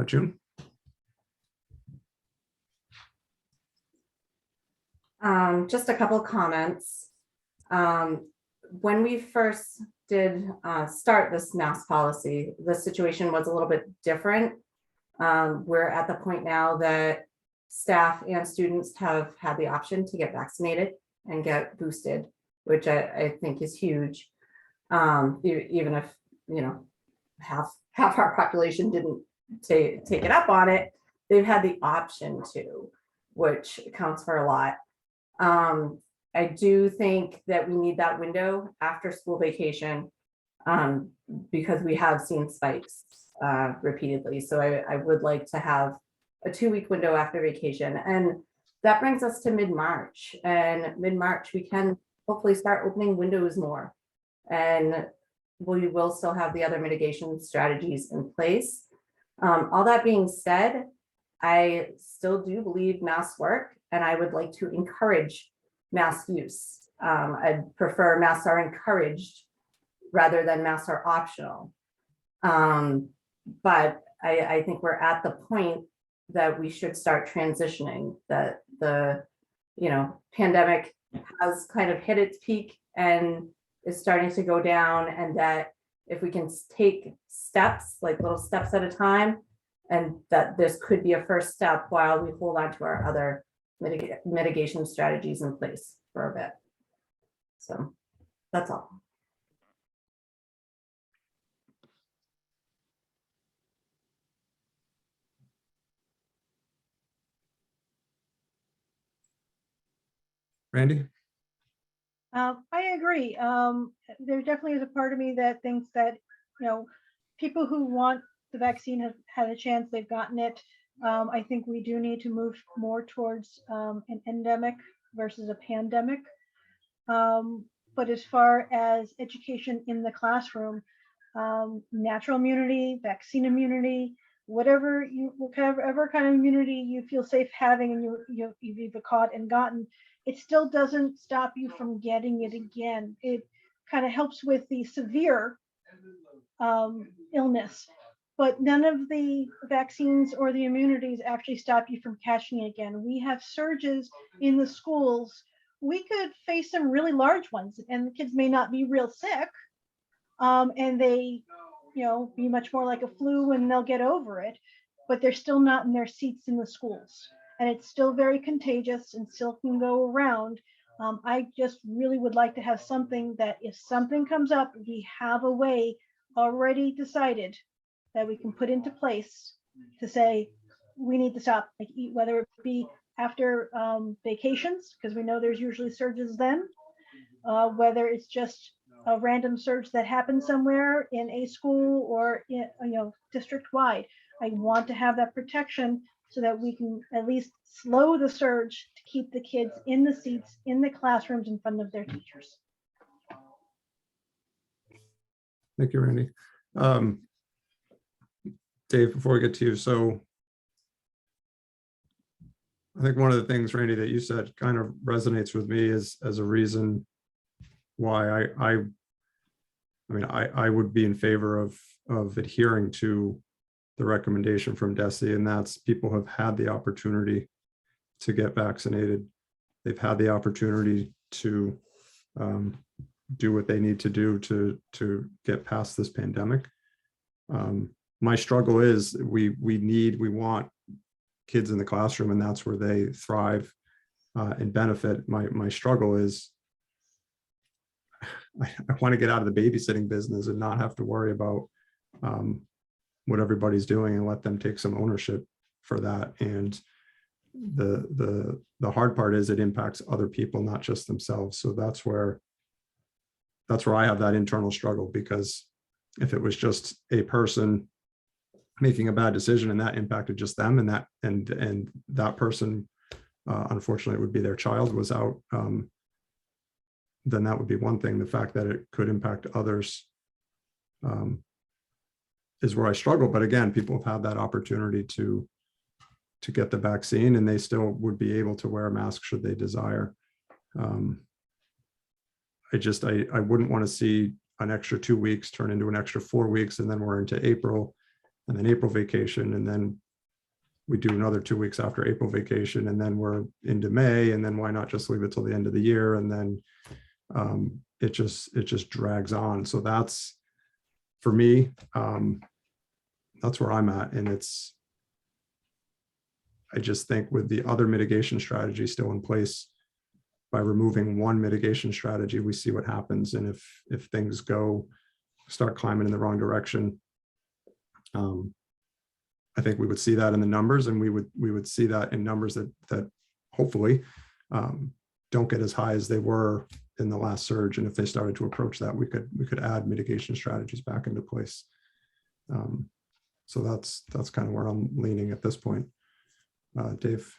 June. Just a couple comments. When we first did start this mask policy, the situation was a little bit different. We're at the point now that staff and students have had the option to get vaccinated and get boosted, which I think is huge. Even if, you know, half our population didn't take it up on it, they've had the option to, which counts for a lot. I do think that we need that window after school vacation because we have seen spikes repeatedly. So I would like to have a 2-week window after vacation. And that brings us to mid-March. And mid-March, we can hopefully start opening windows more. And we will still have the other mitigation strategies in place. All that being said, I still do believe masks work, and I would like to encourage mask use. I'd prefer masks are encouraged rather than masks are optional. But I think we're at the point that we should start transitioning, that the pandemic has kind of hit its peak and is starting to go down, and that if we can take steps, like little steps at a time, and that this could be a first step while we hold on to our other mitigation strategies in place for a bit. So that's all. Randy? I agree. There definitely is a part of me that thinks that, people who want the vaccine have had a chance, they've gotten it. I think we do need to move more towards an endemic versus a pandemic. But as far as education in the classroom, natural immunity, vaccine immunity, whatever kind of immunity you feel safe having and you've either caught and gotten, it still doesn't stop you from getting it again. It kind of helps with the severe illness, but none of the vaccines or the immunities actually stop you from catching it again. We have surges in the schools. We could face some really large ones, and the kids may not be real sick, and they, be much more like a flu and they'll get over it, but they're still not in their seats in the schools. And it's still very contagious and still can go around. I just really would like to have something that if something comes up, we have a way already decided that we can put into place to say, we need to stop, like whether it be after vacations, because we know there's usually surges then, whether it's just a random surge that happens somewhere in a school or district wide. I want to have that protection so that we can at least slow the surge to keep the kids in the seats, in the classrooms in front of their teachers. Thank you, Randy. Dave, before we get to you, so I think one of the things, Randy, that you said kind of resonates with me as a reason why I would be in favor of adhering to the recommendation from DESE, and that's people have had the opportunity to get vaccinated. They've had the opportunity to do what they need to do to get past this pandemic. My struggle is we want kids in the classroom, and that's where they thrive and benefit. My struggle is I want to get out of the babysitting business and not have to worry about what everybody's doing and let them take some ownership for that. And the hard part is it impacts other people, not just themselves. So that's where I have that internal struggle, because if it was just a person making a bad decision and that impacted just them, and that person, unfortunately, it would be their child was out, then that would be one thing. The fact that it could impact others is where I struggle. But again, people have had that opportunity to get the vaccine, and they still would be able to wear a mask should they desire. I wouldn't want to see an extra 2 weeks turn into an extra 4 weeks, and then we're into April, and then April vacation, and then we do another 2 weeks after April vacation, and then we're into May, and then why not just leave it till the end of the year? And then it just drags on. So that's, for me, that's where I'm at. And I just think with the other mitigation strategy still in place, by removing one mitigation strategy, we see what happens. And if things start climbing in the wrong direction, I think we would see that in the numbers, and we would see that in numbers that hopefully don't get as high as they were in the last surge. And if they started to approach that, we could add mitigation strategies back into place. So that's kind of where I'm leaning at this point. Dave.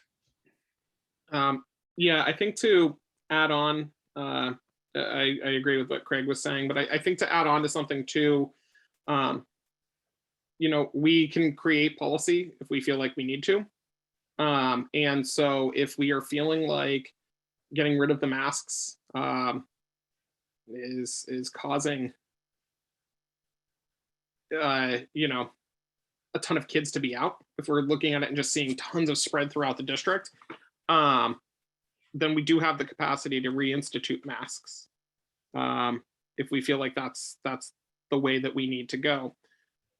Yeah, I think to add on I agree with what Craig was saying, but I think to add on to something too, you know, we can create policy if we feel like we need to. And so if we are feeling like getting rid of the masks is causing, you know, a ton of kids to be out, if we're looking at it and just seeing tons of spread throughout the district, then we do have the capacity to reinstitute masks if we feel like that's the way that we need to go.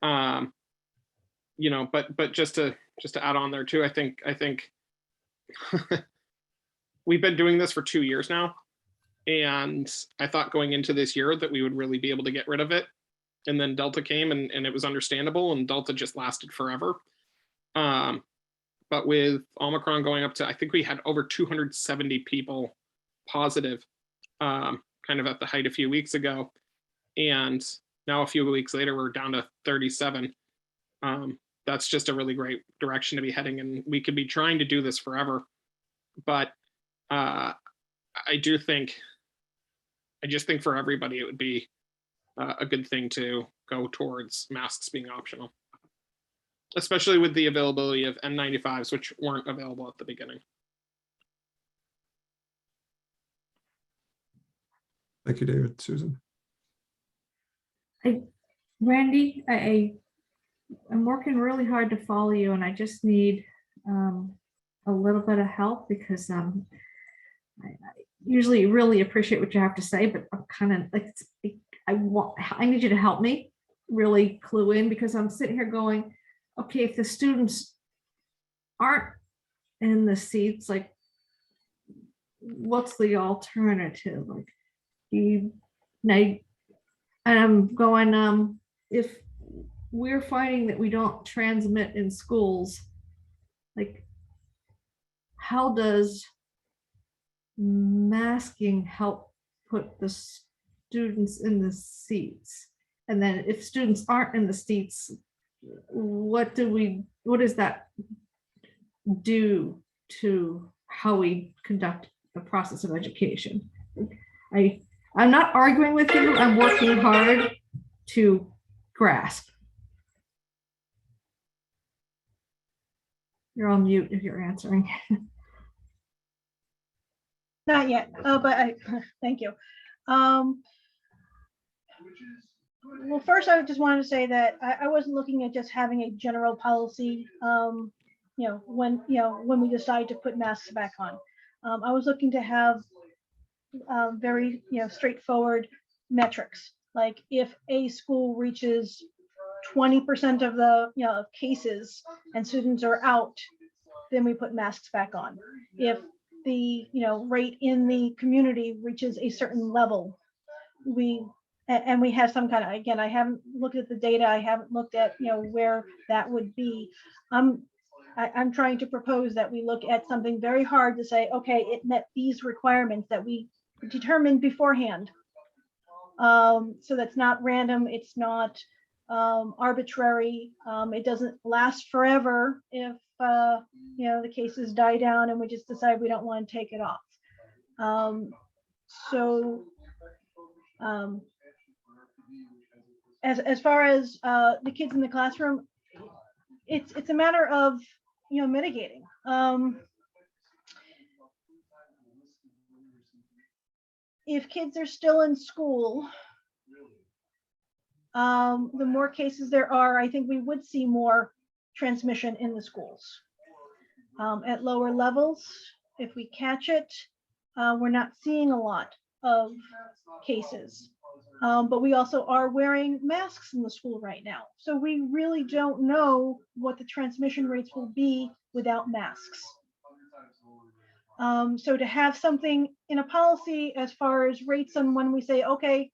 You know, but just to add on there too, I think we've been doing this for 2 years now, and I thought going into this year that we would really be able to get rid of it, and then Delta came and it was understandable, and Delta just lasted forever. But with Omicron going up to, I think we had over 270 people positive kind of at the height a few weeks ago, and now a few weeks later we're down to 37. That's just a really great direction to be heading, and we could be trying to do this forever. But I just think for everybody it would be a good thing to go towards masks being optional, especially with the availability of N95s, which weren't available at the beginning. Thank you, David. Susan. Randy, I'm working really hard to follow you, and I just need a little bit of help because I usually really appreciate what you have to say, but I'm kind of like, I need you to help me really clue in, because I'm sitting here going, okay, if the students aren't in the seats, like, what's the alternative? Like, and I'm going, if we're finding that we don't transmit in schools, like, how does masking help put the students in the seats? And then if students aren't in the seats, what does that do to how we conduct the process of education? I'm not arguing with you. I'm working hard to grasp. You're on mute if you're answering. Not yet, but thank you. Well, first, I just wanted to say that I wasn't looking at just having a general policy, when we decide to put masks back on. I was looking to have very, straightforward metrics. Like if a school reaches 20% of the, cases and students are out, then we put masks back on. If the, rate in the community reaches a certain level, we have some kind of, again, I haven't looked at the data. I haven't looked at, where that would be. I'm trying to propose that we look at something very hard to say, okay, it met these requirements that we determined beforehand. So that's not random. It's not arbitrary. It doesn't last forever if, the cases die down and we just decide we don't want to take it off. As far as the kids in the classroom, it's a matter of mitigating. If kids are still in school, the more cases there are, I think we would see more transmission in the schools. At lower levels, if we catch it, we're not seeing a lot of cases. But we also are wearing masks in the school right now. So we really don't know what the transmission rates will be without masks. So to have something in a policy as far as rates and when we say, okay,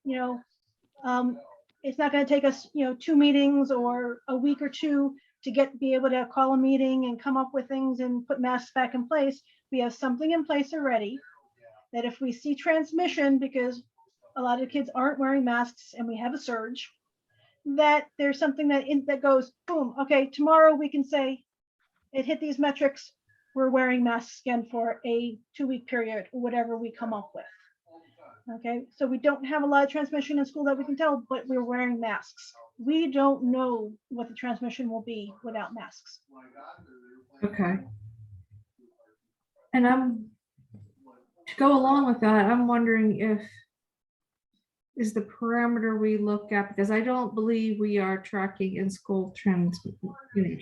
it's not going to take us, 2 meetings or a week or 2 to be able to call a meeting and come up with things and put masks back in place. We have something in place already that if we see transmission, because a lot of kids aren't wearing masks and we have a surge, that there's something that goes, boom, okay, tomorrow we can say it hit these metrics, we're wearing masks again for a 2-week period or whatever we come up with. Okay, so we don't have a lot of transmission in school that we can tell, but we're wearing masks. We don't know what the transmission will be without masks. Okay. And to go along with that, I'm wondering if is the parameter we look at, because I don't believe we are tracking in-school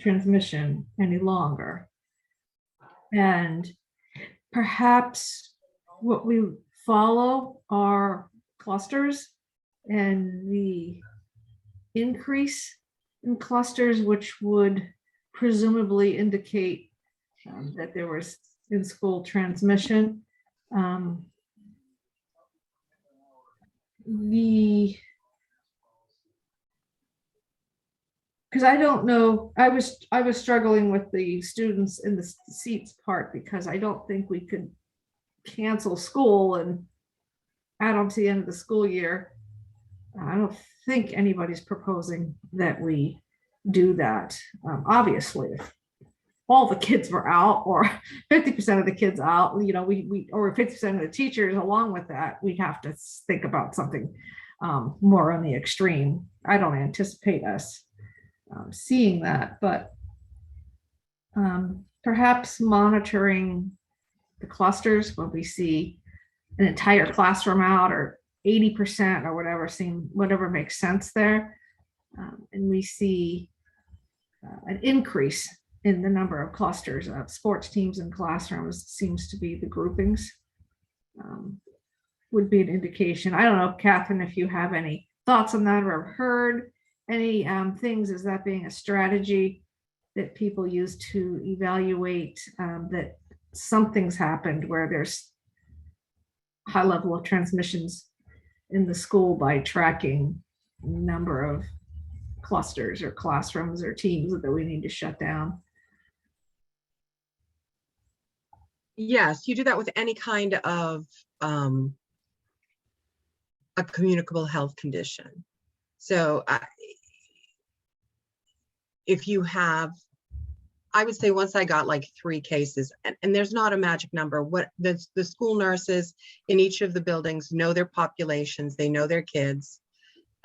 transmission any longer. And perhaps what we follow are clusters, and the increase in clusters, which would presumably indicate that there was in-school transmission. Because I don't know, I was struggling with the students in the seats part, because I don't think we could cancel school and add on to the end of the school year. I don't think anybody's proposing that we do that. Obviously, if all the kids were out, or 50% of the kids out, you know, we or 50% of the teachers along with that, we'd have to think about something more on the extreme. I don't anticipate us seeing that, but perhaps monitoring the clusters when we see an entire classroom out, or 80% or whatever makes sense there, and we see an increase in the number of clusters of sports teams and classrooms, seems to be the groupings, would be an indication. I don't know, Catherine, if you have any thoughts on that, or have heard any things, is that being a strategy that people use to evaluate that something's happened where there's high level of transmissions in the school by tracking number of clusters or classrooms or teams that we need to shut down? Yes, you do that with any kind of a communicable health condition. So if you have, I would say once I got like 3 cases, and there's not a magic number, what the school nurses in each of the buildings know their populations, they know their kids.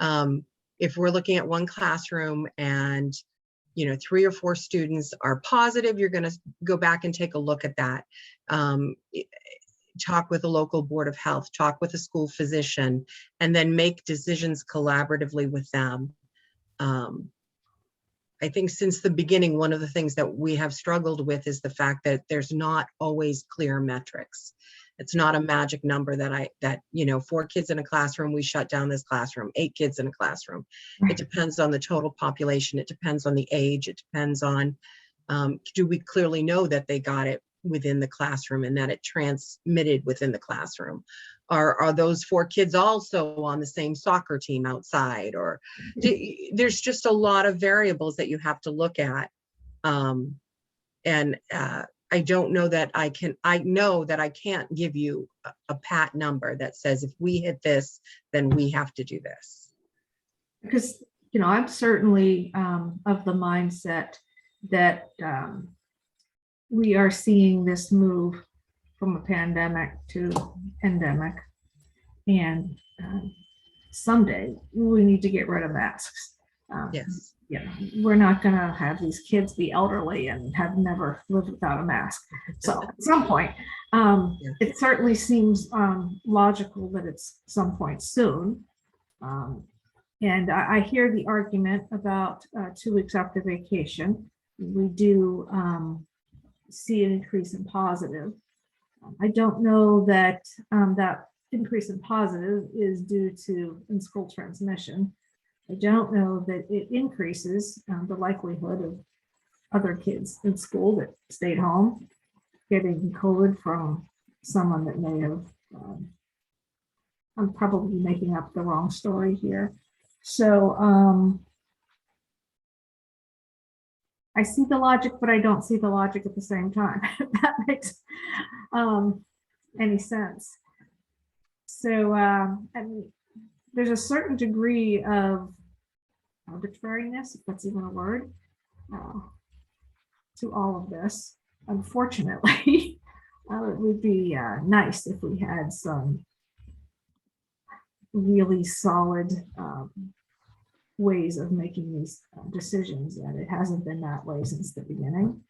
If we're looking at one classroom and 3 or 4 students are positive, you're going to go back and take a look at that. Talk with a local board of health, talk with a school physician, and then make decisions collaboratively with them. I think since the beginning, one of the things that we have struggled with is the fact that there's not always clear metrics. It's not a magic number that 4 kids in a classroom, we shut down this classroom, 8 kids in a classroom. It depends on the total population. It depends on the age. It depends on, do we clearly know that they got it within the classroom and that it transmitted within the classroom? Are those 4 kids also on the same soccer team outside? Or there's just a lot of variables that you have to look at. I don't know that I know that I can't give you a pat number that says if we hit this, then we have to do this. Because, I'm certainly of the mindset that we are seeing this move from a pandemic to endemic, and someday we need to get rid of masks. Yes. We're not going to have these kids be elderly and have never lived without a mask. So at some point, it certainly seems logical that it's some point soon. And I hear the argument about 2 weeks after vacation. We do see an increase in positive. I don't know that that increase in positive is due to in-school transmission. I don't know that it increases the likelihood of other kids in school that stayed home getting COVID from someone that may have, I'm probably making up the wrong story here. So I see the logic, but I don't see the logic at the same time, if that makes any sense. So I mean, there's a certain degree of arbitrariness, if that's even a word, to all of this. Unfortunately, it would be nice if we had some really solid ways of making these decisions, and it hasn't been that way since the beginning.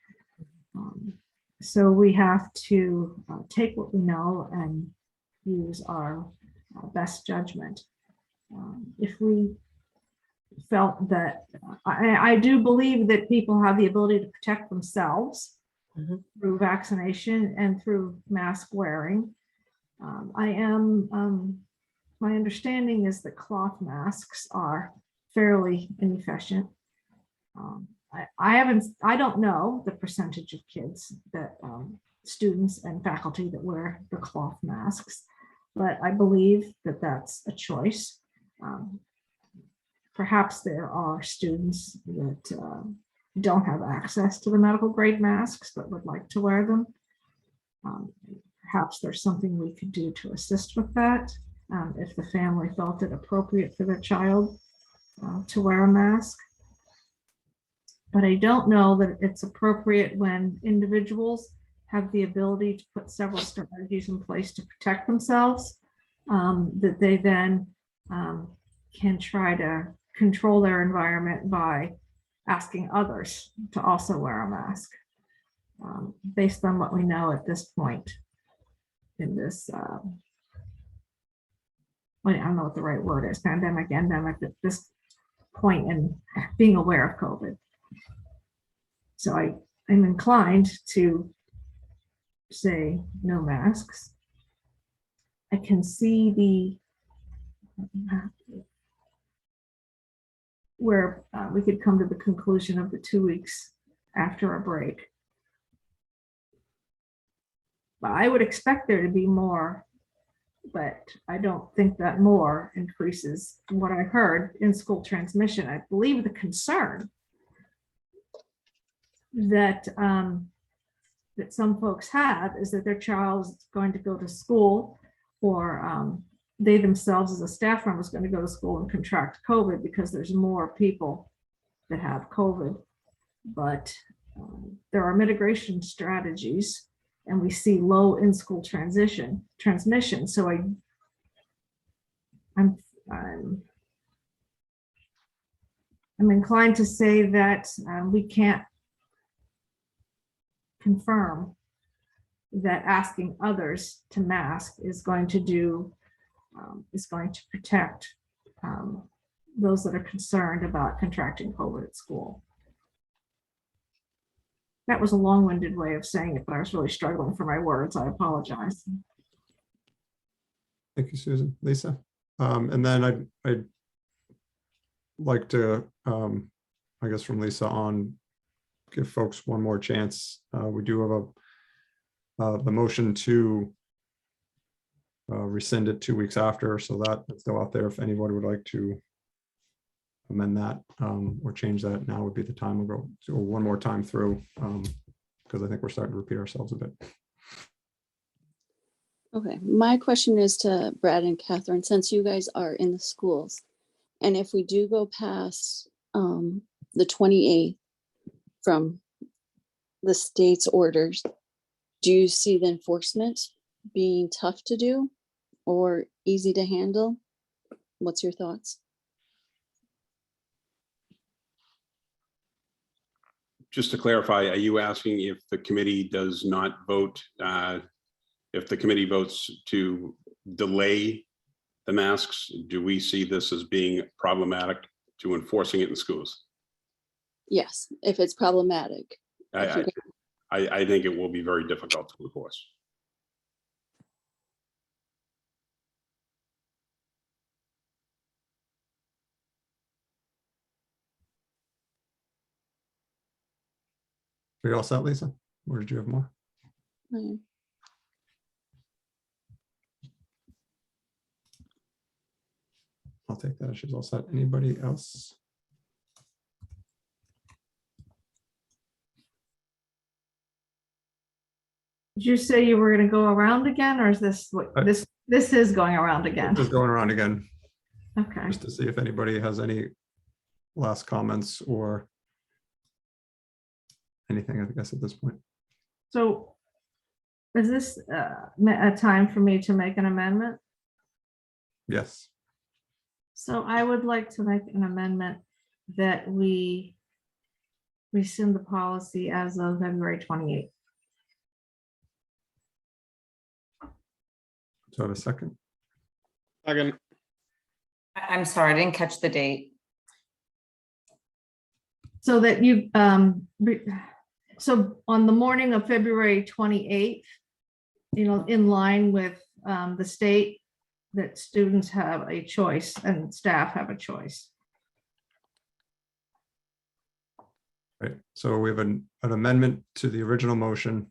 So we have to take what we know and use our best judgment. If we felt that, I do believe that people have the ability to protect themselves through vaccination and through mask wearing. My understanding is that cloth masks are fairly inefficient. I don't know the percentage of kids that students and faculty that wear the cloth masks, but I believe that that's a choice. Perhaps there are students that don't have access to the medical grade masks but would like to wear them. Perhaps there's something we could do to assist with that if the family felt it appropriate for their child to wear a mask. But I don't know that it's appropriate when individuals have the ability to put several strategies in place to protect themselves, that they then can try to control their environment by asking others to also wear a mask, based on what we know at this point in this, I don't know what the right word is, pandemic, endemic, at this point in being aware of COVID. So I'm inclined to say no masks. I can see where we could come to the conclusion of the 2 weeks after a break. But I would expect there to be more, but I don't think that more increases what I heard in school transmission. I believe the concern that that some folks have is that their child is going to go to school, or they themselves as a staff member is going to go to school and contract COVID because there's more people that have COVID. But there are mitigation strategies, and we see low in-school transmission. So I'm inclined to say that we can't confirm that asking others to mask is going to protect those that are concerned about contracting COVID at school. That was a long-winded way of saying it, but I was really struggling for my words. I apologize. Thank you, Susan. Lisa? And then I'd like to, I guess from Lisa on, give folks one more chance. We do have the motion to rescind it 2 weeks after, so that's still out there. If anybody would like to amend that or change that, now would be the time. We'll go one more time through because I think we're starting to repeat ourselves a bit. Okay, my question is to Brad and Catherine, since you guys are in the schools, and if we do go past the 28th from the state's orders, do you see the enforcement being tough to do or easy to handle? What's your thoughts? Just to clarify, are you asking if the committee does not vote, if the committee votes to delay the masks, do we see this as being problematic to enforcing it in schools? Yes, if it's problematic. I think it will be very difficult to enforce. Are you all set, Lisa? Or did you have more? Mm. I'll take that. She's all set. Anybody else? Did you say you were going to go around again, or is this what this is going around again? Just going around again, Okay. just to see if anybody has any last comments or anything, I guess, at this point. So is this a time for me to make an amendment? Yes. So I would like to make an amendment that we rescind the policy as of February 28th. So I have a second. Second. I'm sorry, I didn't catch the date. So that you, so on the morning of February 28th, in line with the state, that students have a choice and staff have a choice. Right, so we have an amendment to the original motion.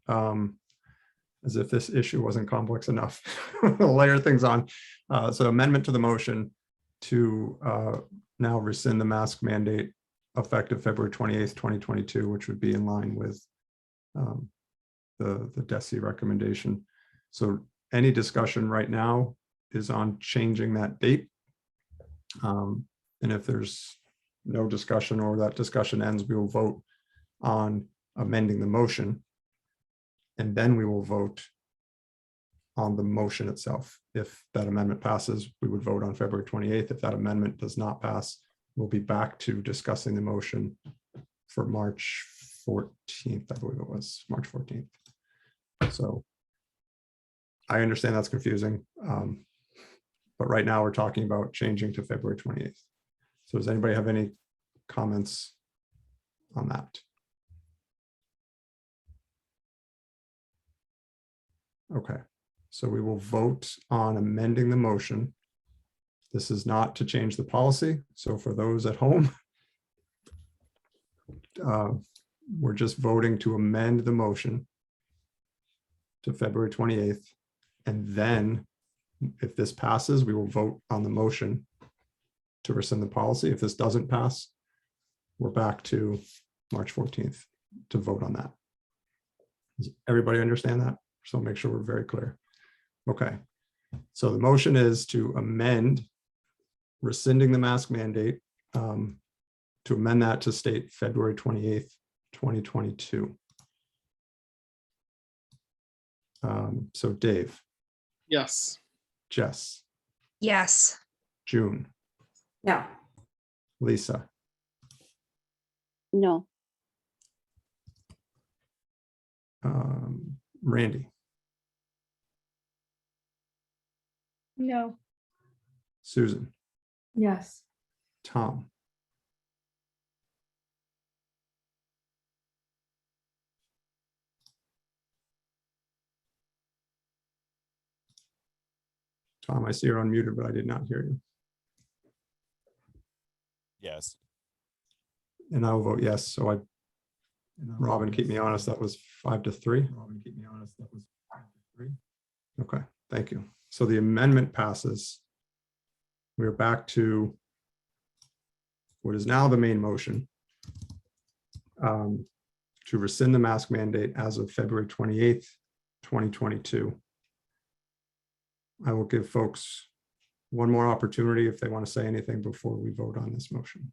As if this issue wasn't complex enough, layer things on. So amendment to the motion to now rescind the mask mandate effective February 28th, 2022, which would be in line with the DESI recommendation. So any discussion right now is on changing that date. And if there's no discussion or that discussion ends, we will vote on amending the motion. And then we will vote on the motion itself. If that amendment passes, we would vote on February 28th. If that amendment does not pass, we'll be back to discussing the motion for March 14th, I believe it was, March 14th. So I understand that's confusing, but right now we're talking about changing to February 28th. So does anybody have any comments on that? Okay, so we will vote on amending the motion. This is not to change the policy. So for those at home, we're just voting to amend the motion to February 28th. And then if this passes, we will vote on the motion to rescind the policy. If this doesn't pass, we're back to March 14th to vote on that. Does everybody understand that? So make sure we're very clear. Okay, so the motion is to amend rescinding the mask mandate, to amend that to state February 28th, 2022. So Dave. Yes. Jess. Yes. June. No. Lisa. No. Randy. No. Susan. Yes. Tom. Tom, I see you're unmuted, but I did not hear you. Yes. And I will vote yes. So Robin, keep me honest, that was 5-3. Robin, keep me honest, that was 5-3. Okay, thank you. So the amendment passes. We're back to what is now the main motion, to rescind the mask mandate as of February 28th, 2022. I will give folks one more opportunity if they want to say anything before we vote on this motion.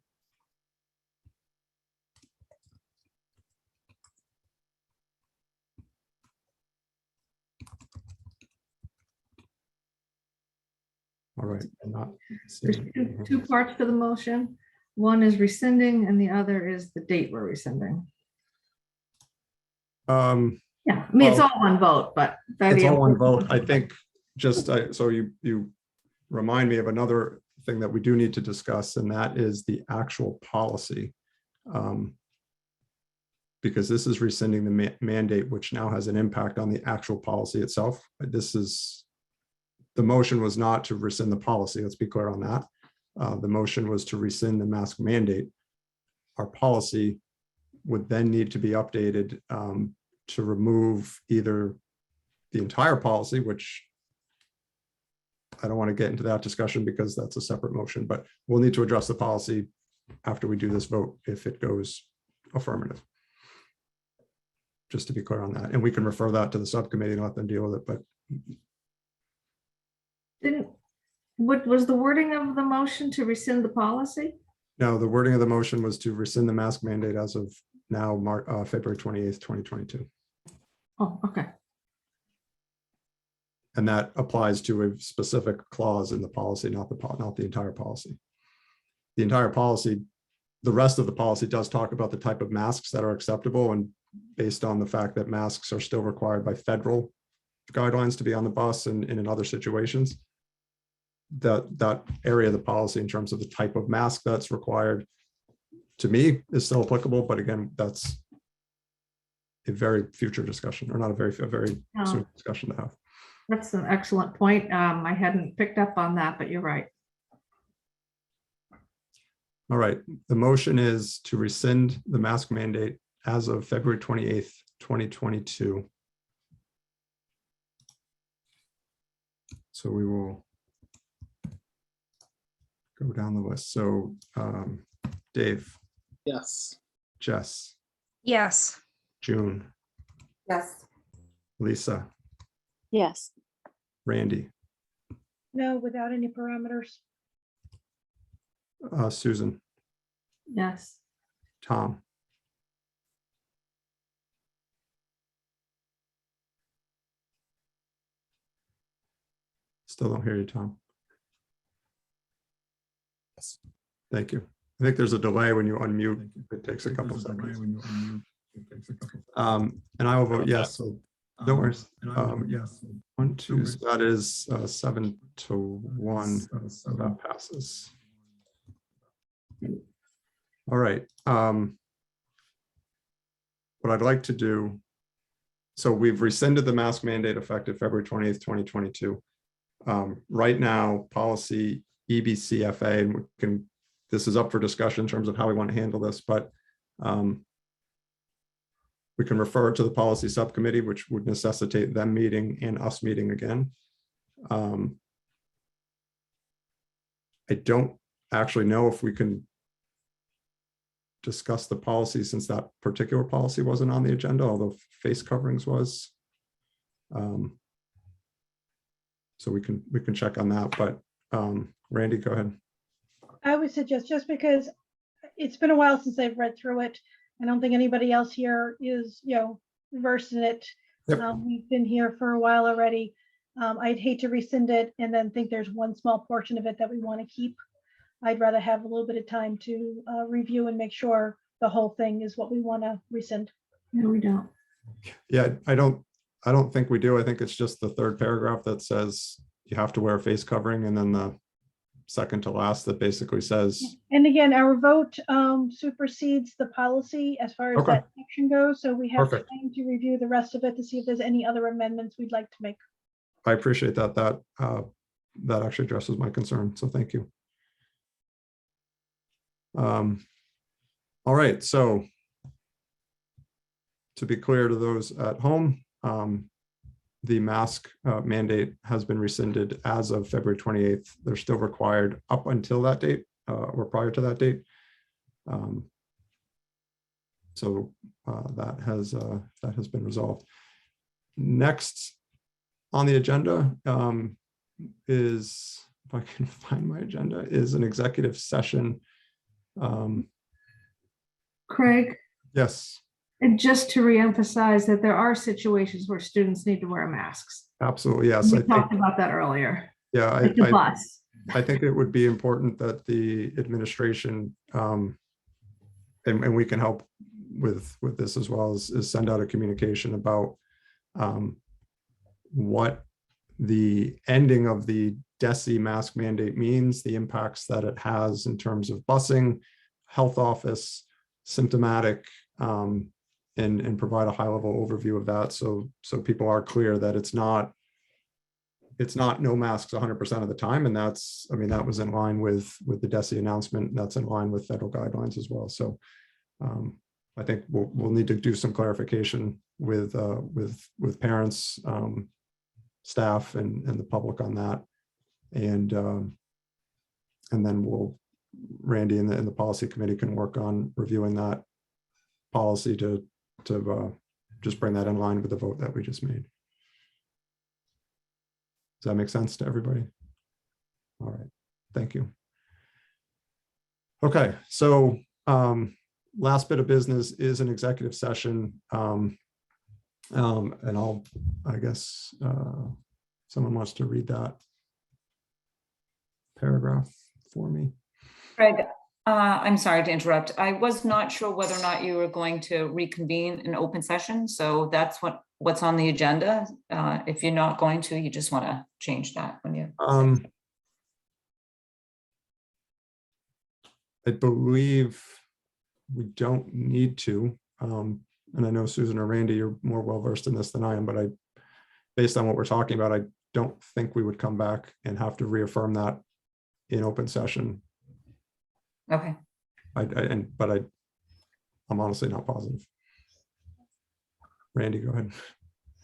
All right. I'm not There's seeing- two parts to the motion. One is rescinding and the other is the date we're rescinding. Yeah, I mean, it's well, all one vote, but. It's all one vote. I think just, so you remind me of another thing that we do need to discuss, and that is the actual policy. Because this is rescinding the mandate, which now has an impact on the actual policy itself. The motion was not to rescind the policy. Let's be clear on that. The motion was to rescind the mask mandate. Our policy would then need to be updated to remove either the entire policy, which I don't want to get into that discussion because that's a separate motion, but we'll need to address the policy after we do this vote if it goes affirmative. Just to be clear on that. And we can refer that to the subcommittee and let them deal with it, but What was the wording of the motion to rescind the policy? no, the wording of the motion was to rescind the mask mandate as of now, February 28th, 2022. Oh, okay. And that applies to a specific clause in the policy, not the entire policy. The entire policy, the rest of the policy does talk about the type of masks that are acceptable, and based on the fact that masks are still required by federal guidelines to be on the bus and in other situations, that area of the policy in terms of the type of mask that's required, to me, is still applicable. But again, that's a very future discussion, or not a very soon discussion to have. That's an excellent point. I hadn't picked up on that, but you're right. All right, the motion is to rescind the mask mandate as of February 28th, 2022. So we will go down the list. So Dave, Yes. Jess, Yes. June, Yes. Lisa, Yes. Randy, No, without any parameters. Susan, Yes. Tom, still don't hear you, Tom. Yes. Thank you. I think there's a delay when you unmute. It takes a couple seconds. And I will vote yes. So no worries. Yes. 1, 2, so that is 7-1. So that passes. All right. What I'd like to do, so we've rescinded the mask mandate effective February 20th, 2022. Right now, policy EBCFA, and we can, this is up for discussion in terms of how we want to handle this, but we can refer it to the policy subcommittee, which would necessitate them meeting and us meeting again. I don't actually know if we can discuss the policy, since that particular policy wasn't on the agenda, although face coverings was. So we can check on that, but Randy, go ahead. I would suggest, just because it's been a while since I've read through it, I don't think anybody else here is, versed in it. Yep. We've been here for a while already. I'd hate to rescind it and then think there's one small portion of it that we want to keep. I'd rather have a little bit of time to review and make sure the whole thing is what we want to rescind. No, we don't. Yeah, I don't think we do. I think it's just the third paragraph that says you have to wear a face covering, and then the second to last that basically says. And again, our vote supersedes the policy as far as Okay. that section goes. So we have Perfect. time to review the rest of it to see if there's any other amendments we'd like to make. I appreciate that. That actually addresses my concern. So thank you. All right. So to be clear to those at home, the mask mandate has been rescinded as of February 28th. They're still required up until that date or prior to that date. So that has been resolved. Next on the agenda is, if I can find my agenda, is an executive session. Craig, Yes, and just to reemphasize that there are situations where students need to wear masks. absolutely. Yes, We I think, talked about that earlier. yeah, Like the bus. I think it would be important that the administration, and we can help with this as well, is send out a communication about what the ending of the DESE mask mandate means, the impacts that it has in terms of busing, health office, symptomatic, and provide a high level overview of that. So people are clear that it's not no masks 100% of the time. And that's, I mean, that was in line with the DESE announcement. And that's in line with federal guidelines as well. So I think we'll need to do some clarification with parents, staff, and the public on that. And then Randy and the policy committee can work on reviewing that policy to just bring that in line with the vote that we just made. Does that make sense to everybody? All right, thank you. Okay, so last bit of business is an executive session. And I'll, I guess, Someone wants to read that paragraph for me. Greg, I'm sorry to interrupt. I was not sure whether or not you were going to reconvene an open session, so that's what's on the agenda. If you're not going to, you just want to change that when you. I believe we don't need to. And I know Susan or Randy, you're more well versed in this than I am, but based on what we're talking about, I don't think we would come back and have to reaffirm that in open session. Okay. I'm honestly not positive. Randy, go ahead.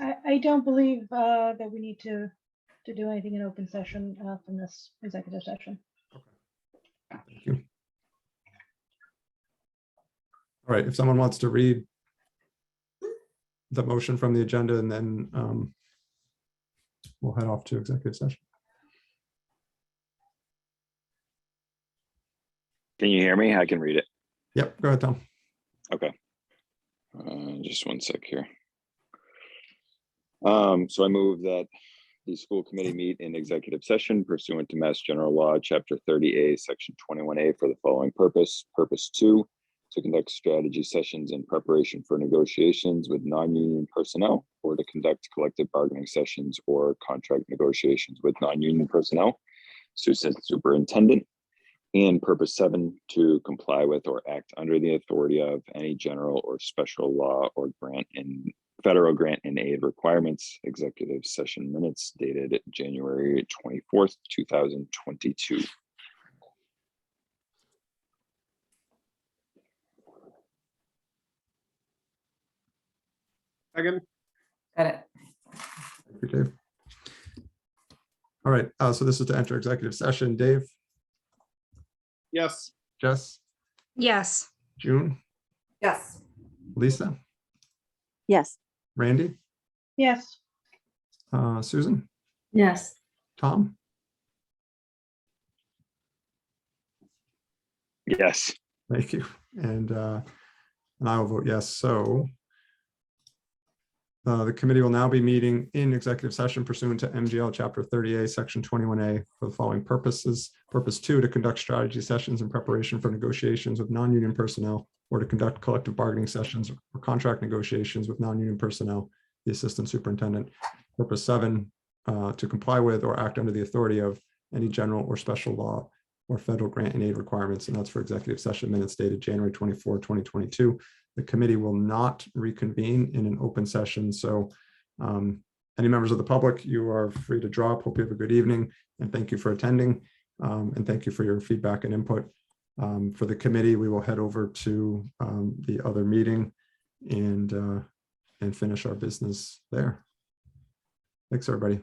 I don't believe that we need to do anything in open session from this executive session. Thank you. All right, if someone wants to read the motion from the agenda, and then we'll head off to executive session. Can you hear me? I can read it. Yep, go ahead, Tom. Okay. Just one sec here. So I move that the school committee meet in executive session pursuant to Mass General Law, Chapter 30A, Section 21A for the following purpose. Purpose 2, to conduct strategy sessions in preparation for negotiations with non-union personnel, or to conduct collective bargaining sessions or contract negotiations with non-union personnel, superintendent. And purpose 7, to comply with or act under the authority of any general or special law or grant in federal grant and aid requirements. Executive session minutes dated January 24th, 2022. Second. Got it. Thank you, Dave. All right, so this is to enter executive session. Dave? Yes. Jess? Yes. June? Yes. Lisa? Yes. Randy? Yes. Susan? Yes. Tom? Yes. Thank you. And I will vote yes. So the committee will now be meeting in executive session pursuant to MGL Chapter 30A, Section 21A for the following purposes. Purpose 2, to conduct strategy sessions in preparation for negotiations with non-union personnel, or to conduct collective bargaining sessions or contract negotiations with non-union personnel, the assistant superintendent. Purpose 7, to comply with or act under the authority of any general or special law or federal grant and aid requirements, and that's for executive session minutes dated January 24, 2022. The committee will not reconvene in an open session. So any members of the public, you are free to drop. Hope you have a good evening, and thank you for attending. And thank you for your feedback and input. For the committee, we will head over to the other meeting and finish our business there. Thanks, everybody.